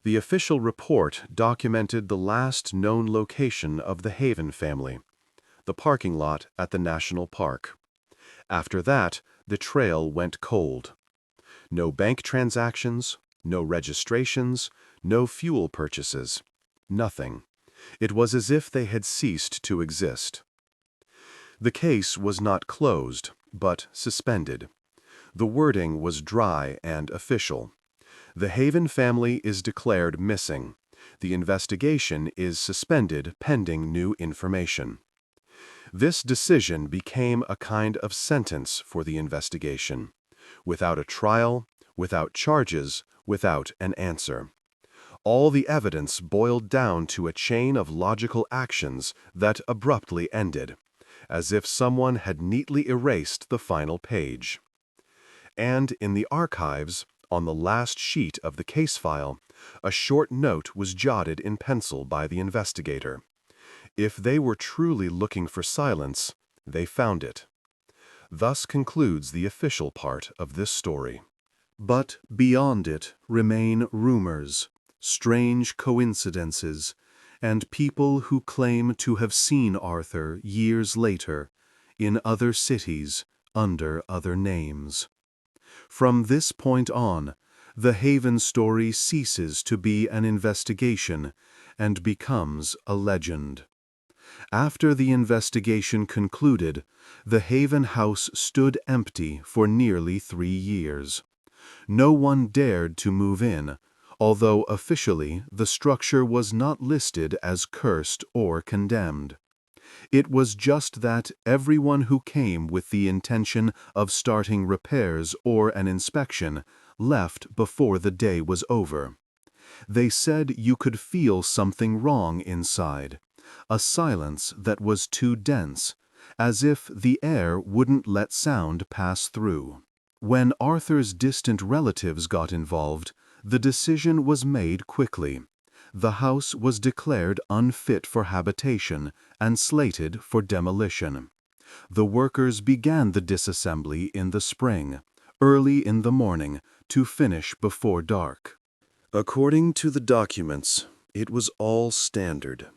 The official report documented the last known location of the Haven family, the parking lot at the national park. After that, the trail went cold. No bank transactions, no registrations, no fuel purchases, nothing. It was as if they had ceased to exist. The case was not closed, but suspended. The wording was dry and official. The Haven family is declared missing. The investigation is suspended pending new information. This decision became a kind of sentence for the investigation, without a trial, without charges, without an answer. All the evidence boiled down to a chain of logical actions that abruptly ended, as if someone had neatly erased the final page. And in the archives, on the last sheet of the case file, a short note was jotted in pencil by the investigator. If they were truly looking for silence, they found it. Thus concludes the official part of this story. But beyond it remain rumors, strange coincidences, and people who claim to have seen Arthur years later, in other cities, under other names. From this point on, The Haven story ceases to be an investigation and becomes a legend. After the investigation concluded, the Haven house stood empty for nearly 3 years. No one dared to move in, although officially the structure was not listed as cursed or condemned. It was just that everyone who came with the intention of starting repairs or an inspection left before the day was over. They said you could feel something wrong inside, a silence that was too dense, as if the air wouldn't let sound pass through. When Arthur's distant relatives got involved, the decision was made quickly. The house was declared unfit for habitation and slated for demolition. The workers began the disassembly in the spring, early in the morning, to finish before dark. According to the documents, it was all standard.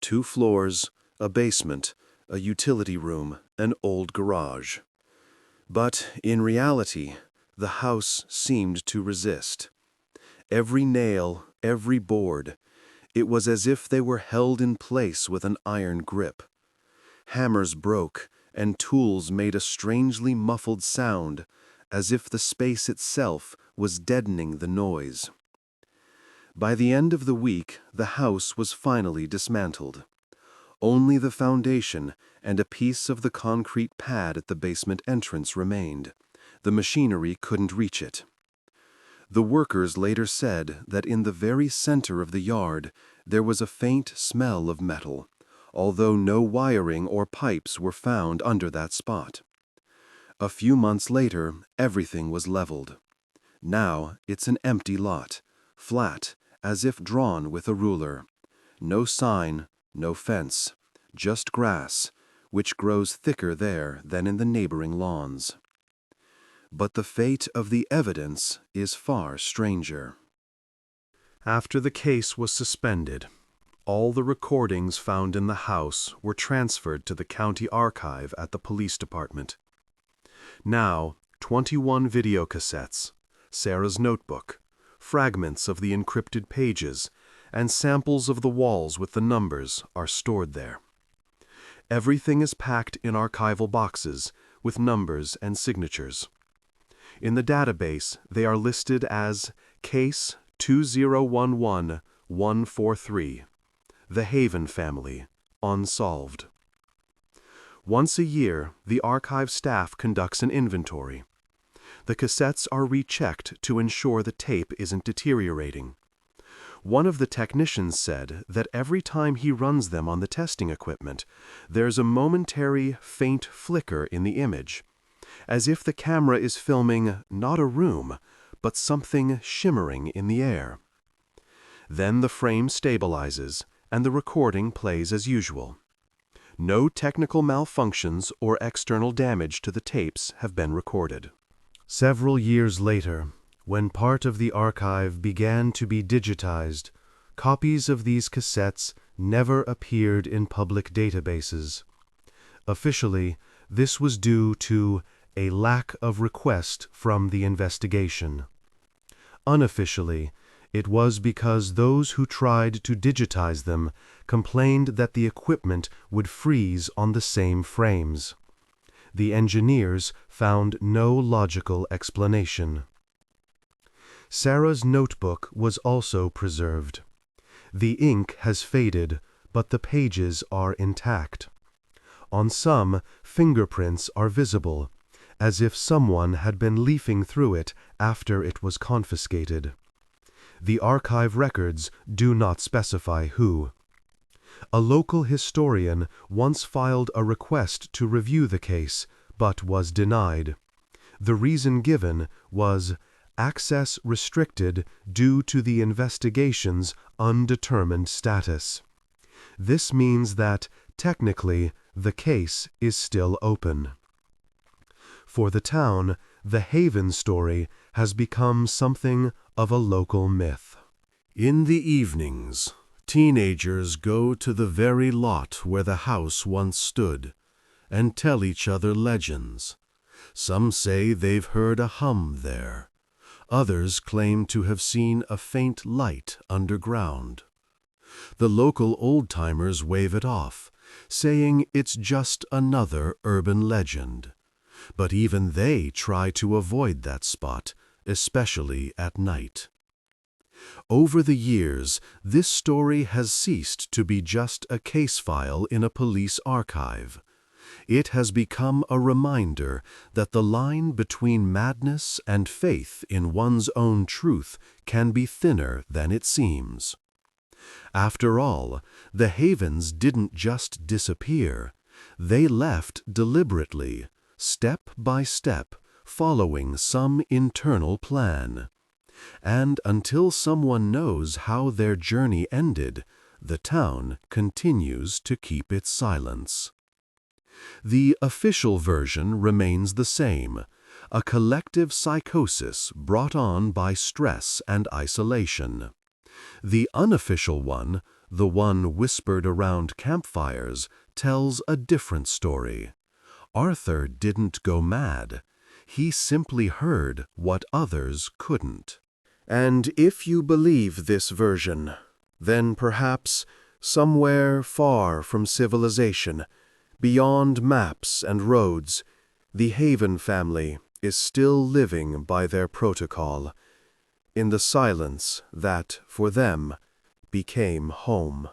2 floors, a basement, a utility room, an old garage. But in reality, the house seemed to resist. Every nail, every board, it was as if they were held in place with an iron grip. Hammers broke, and tools made a strangely muffled sound, as if the space itself was deadening the noise. By the end of the week, the house was finally dismantled. Only the foundation and a piece of the concrete pad at the basement entrance remained. The machinery couldn't reach it. The workers later said that in the very center of the yard there was a faint smell of metal, although no wiring or pipes were found under that spot. A few months later, everything was leveled. Now it's an empty lot, flat, as if drawn with a ruler. No sign, no fence, just grass, which grows thicker there than in the neighboring lawns. But the fate of the evidence is far stranger. After the case was suspended, all the recordings found in the house were transferred to the county archive at the police department. Now, 21 videocassettes, Sarah's notebook, fragments of the encrypted pages, and samples of the walls with the numbers are stored there. Everything is packed in archival boxes with numbers and signatures. In the database, they are listed as Case 2011143, The Haven Family, Unsolved. Once a year, the archive staff conducts an inventory. The cassettes are rechecked to ensure the tape isn't deteriorating. One of the technicians said that every time he runs them on the testing equipment, there's a momentary, faint flicker in the image, as if the camera is filming not a room, but something shimmering in the air. Then the frame stabilizes, and the recording plays as usual. No technical malfunctions or external damage to the tapes have been recorded. Several years later, when part of the archive began to be digitized, copies of these cassettes never appeared in public databases. Officially, this was due to a lack of request from the investigation. Unofficially, it was because those who tried to digitize them complained that the equipment would freeze on the same frames. The engineers found no logical explanation. Sarah's notebook was also preserved. The ink has faded, but the pages are intact. On some, fingerprints are visible, as if someone had been leafing through it after it was confiscated. The archive records do not specify who. A local historian once filed a request to review the case, but was denied. The reason given was access restricted due to the investigation's undetermined status. This means that, technically, the case is still open. For the town, the Haven story has become something of a local myth. In the evenings, teenagers go to the very lot where the house once stood and tell each other legends. Some say they've heard a hum there. Others claim to have seen a faint light underground. The local old-timers wave it off, saying it's just another urban legend. But even they try to avoid that spot, especially at night. Over the years, this story has ceased to be just a case file in a police archive. It has become a reminder that the line between madness and faith in one's own truth can be thinner than it seems. After all, the Havens didn't just disappear. They left deliberately, step by step, following some internal plan. And until someone knows how their journey ended, the town continues to keep its silence. The official version remains the same, a collective psychosis brought on by stress and isolation. The unofficial one, the one whispered around campfires, tells a different story. Arthur didn't go mad. He simply heard what others couldn't. And if you believe this version, then perhaps, somewhere far from civilization, beyond maps and roads, the Haven family is still living by their protocol, in the silence that, for them, became home.